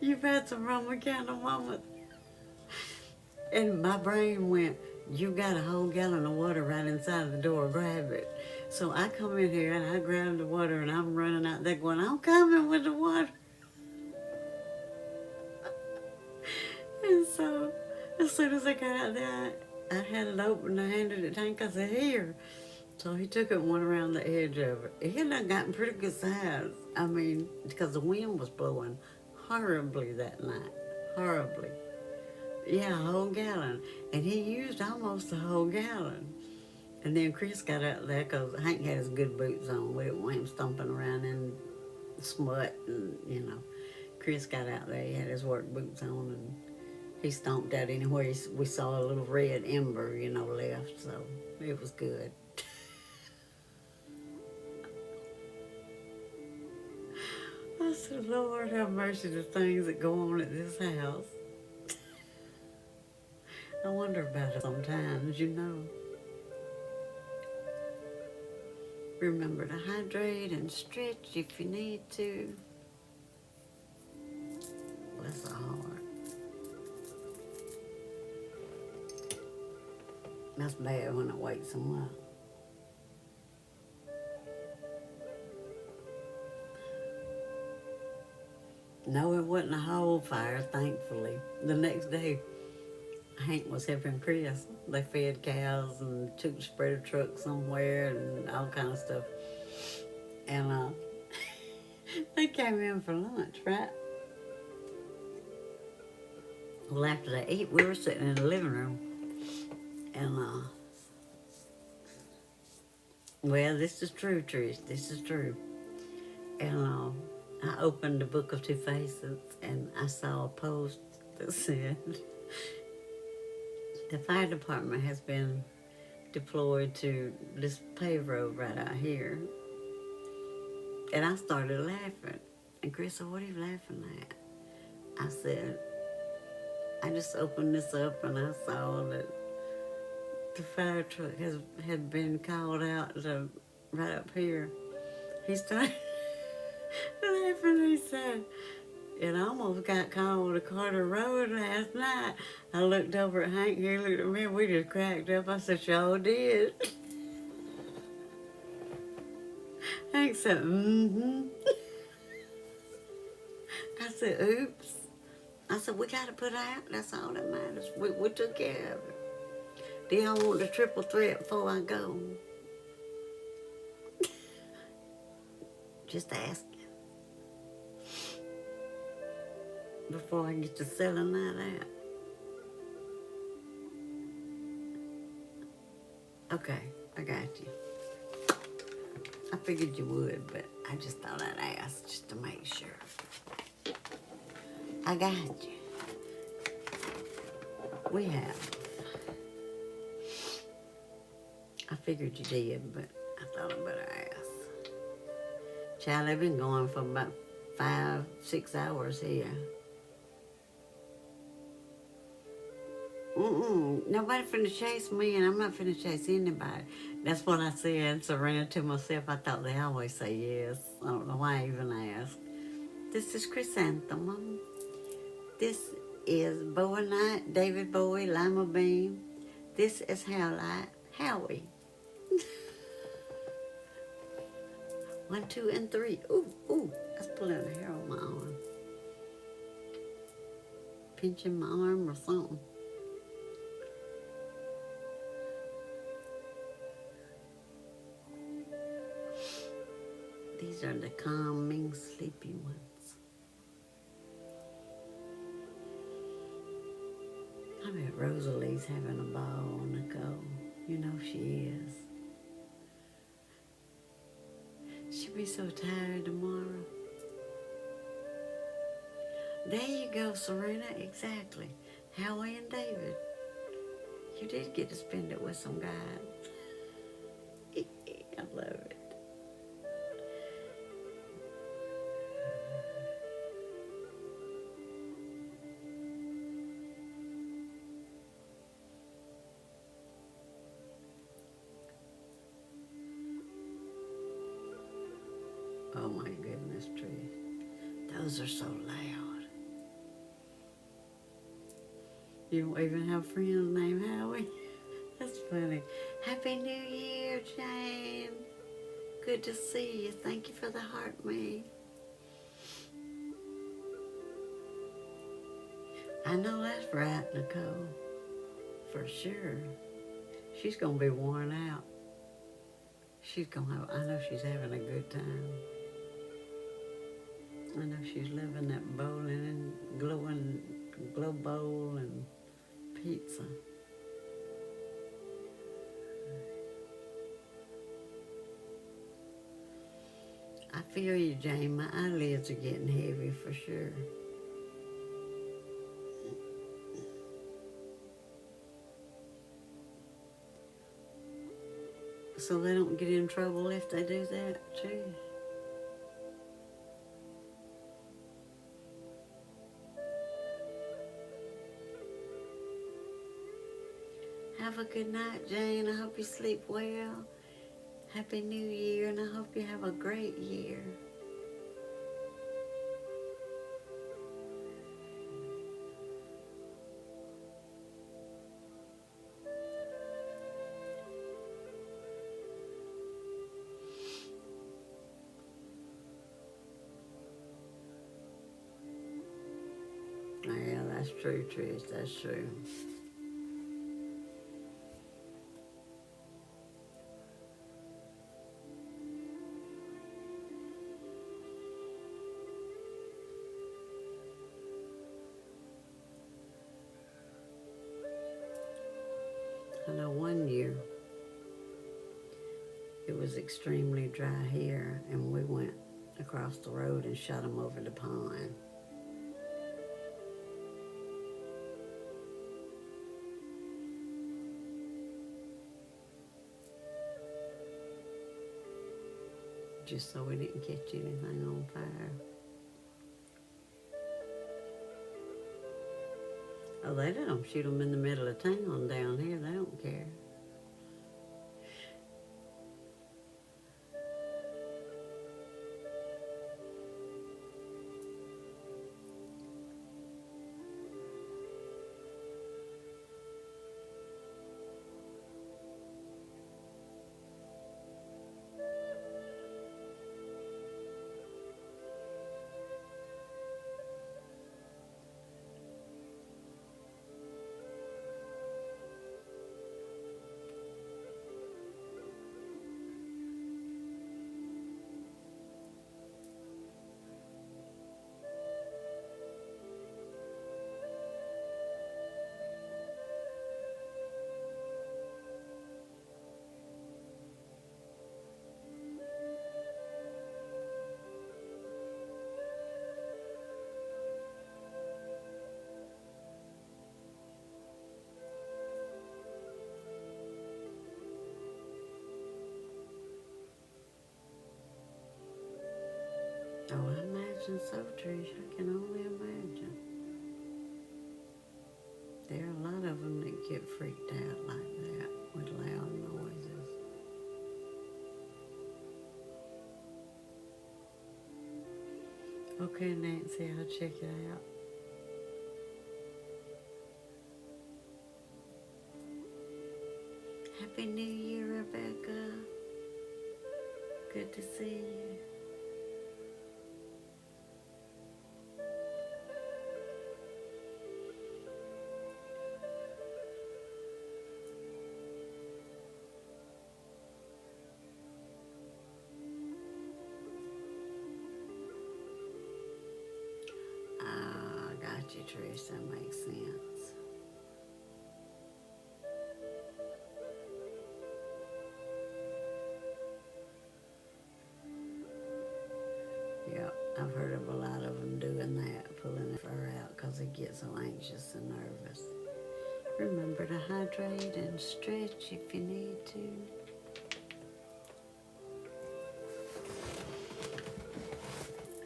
"You've had some Roman candle moments." And my brain went, "You got a whole gallon of water right inside of the door, grab it." So I come in here and I grab the water and I'm running out there going, "I'm coming with the water." And so as soon as I got out there, I had it open, I handed it to Hank, I said, "Here." So he took it and went around the edge of it. It had done gotten pretty good size. I mean, because the wind was blowing horribly that night. Horribly. Yeah, a whole gallon. And he used almost a whole gallon. And then Chris got out there because Hank had his good boots on. We didn't want him stomping around smut, and Chris got out there. He had his work boots on, and he stomped out anywhere we saw a little red ember, left. So it was good. I said, Lord, have mercy, the things that go on at this house. I wonder about it sometimes. Remember to hydrate and stretch if you need to. Bless the heart. That's bad when it wakes them up. No, it wasn't a whole fire, thankfully. The next day, Hank was helping Chris. They fed cows and took the spreader truck somewhere and all kind of stuff. And they came in for lunch, right? Well, after they ate, we were sitting in the living room. And, well, this is true, Trish. This is true. And I opened the Book of Two Faces, and I saw a post that said, the fire department has been deployed to this paved road right out here. And I started laughing. And Chris said, what are you laughing at? I said, I just opened this up and I saw that the fire truck had been called out to right up here. He started laughing. He said, it almost got called to Carter Road last night. I looked over at Hank, he looked at me, and we just cracked up. I said, y'all did. Hank said, mm-hmm. I said, oops. I said, we got to put out. That's all that matters. We took care of it. Do y'all want the triple threat before I go? Just asking. Before I get to selling that out. Okay, I got you. I figured you would, but I just thought I'd ask just to make sure. I got you. We have. I figured you did, but I thought I'd better ask. Child, they've been going for about 5-6 hours here. Nobody finna chase me, and I'm not finna chase anybody. That's what I said, Serena, to myself. I thought they always say yes. I don't know why I even asked. This is Chrysanthemum. This is Bowie Knight, David Bowie, Lima Beam. This is Howlight, Howie. 1, 2, and 3. Ooh, that's pulling the hair on my arm. Pinching my arm or something. These are the calming, sleepy ones. I bet Rosalie's having a ball, Nicole. You know she is. She'll be so tired tomorrow. There you go, Serena. Exactly. Howie and David. You did get to spend it with some guys. I love it. Oh my goodness, Tree. Those are so loud. You don't even have friends named Howie? That's funny. Happy New Year, Jane. Good to see you. Thank you for the heart, me. I know that's right, Nicole. For sure. She's going to be worn out. She's going to have, I know she's having a good time. I know she's loving that bowling and glowing glow bowl and pizza. I feel you, Jane. My eyelids are getting heavy for sure. So they don't get in trouble if they do that too. Have a good night, Jane. I hope you sleep well. Happy New Year, and I hope you have a great year. Yeah, that's true, Trish. That's true. I know one year it was extremely dry here, and we went across the road and shot them over the pond. Just so we didn't catch anything on fire. Oh, they don't shoot them in the middle of town down here. They don't care. Oh, I imagine so, Trish. I can only imagine. There are a lot of them that get freaked out like that with loud noises. Okay, Nancy, I'll check it out. Happy New Year, Rebecca. Good to see you. Ah, got you, Trish. That makes sense. Yep, I've heard of a lot of them doing that, pulling their fur out because they get so anxious and nervous. Remember to hydrate and stretch if you need to.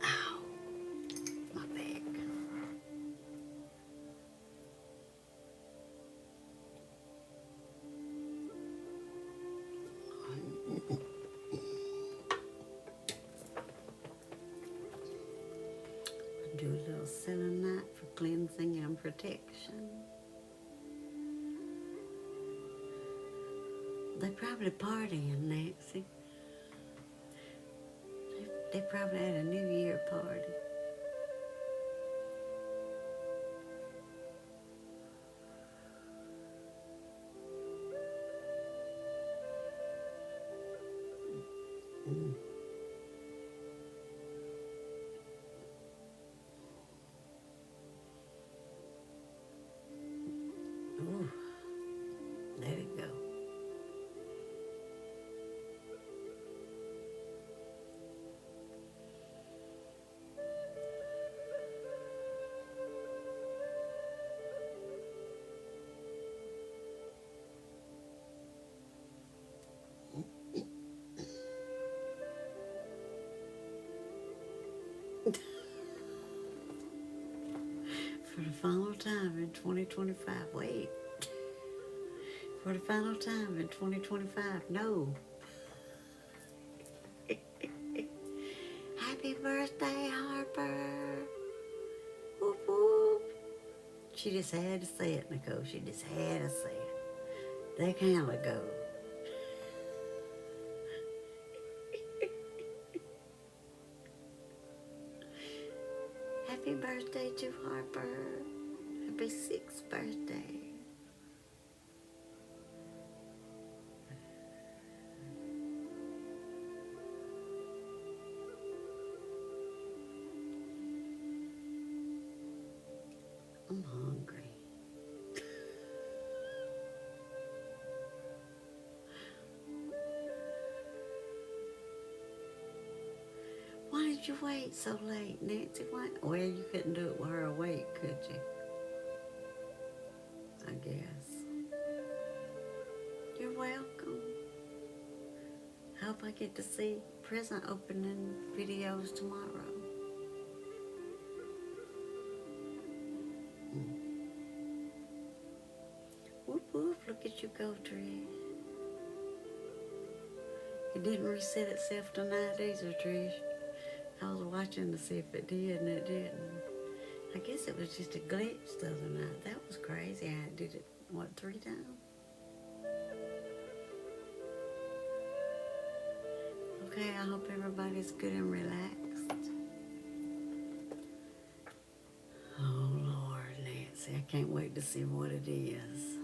Ow, my back. Do a little selenite for cleansing and protection. They probably partying, Nancy. They probably had a New Year party. Mm. Ooh, let it go. time in 2025. Wait. For the final time in 2025. No. Happy birthday, Harper. Whoop, whoop. She just had to say it, Nicole. She just had to say it. That candle go. Happy birthday to Harper. Happy 6th birthday. I'm hungry. Why did you wait so late, Nancy? Why? Well, you couldn't do it with her awake, could you? I guess. You're welcome. I hope I get to see present opening videos tomorrow. Whoop whoop, look at you go, Trish. It didn't reset itself tonight either, Trish. I was watching to see if it did, and it didn't. I guess it was just a glitch the other night. That was crazy. I did it, what, 3 times? Okay, I hope everybody's good and relaxed. Oh, Lord, Nancy, I can't wait to see what it is.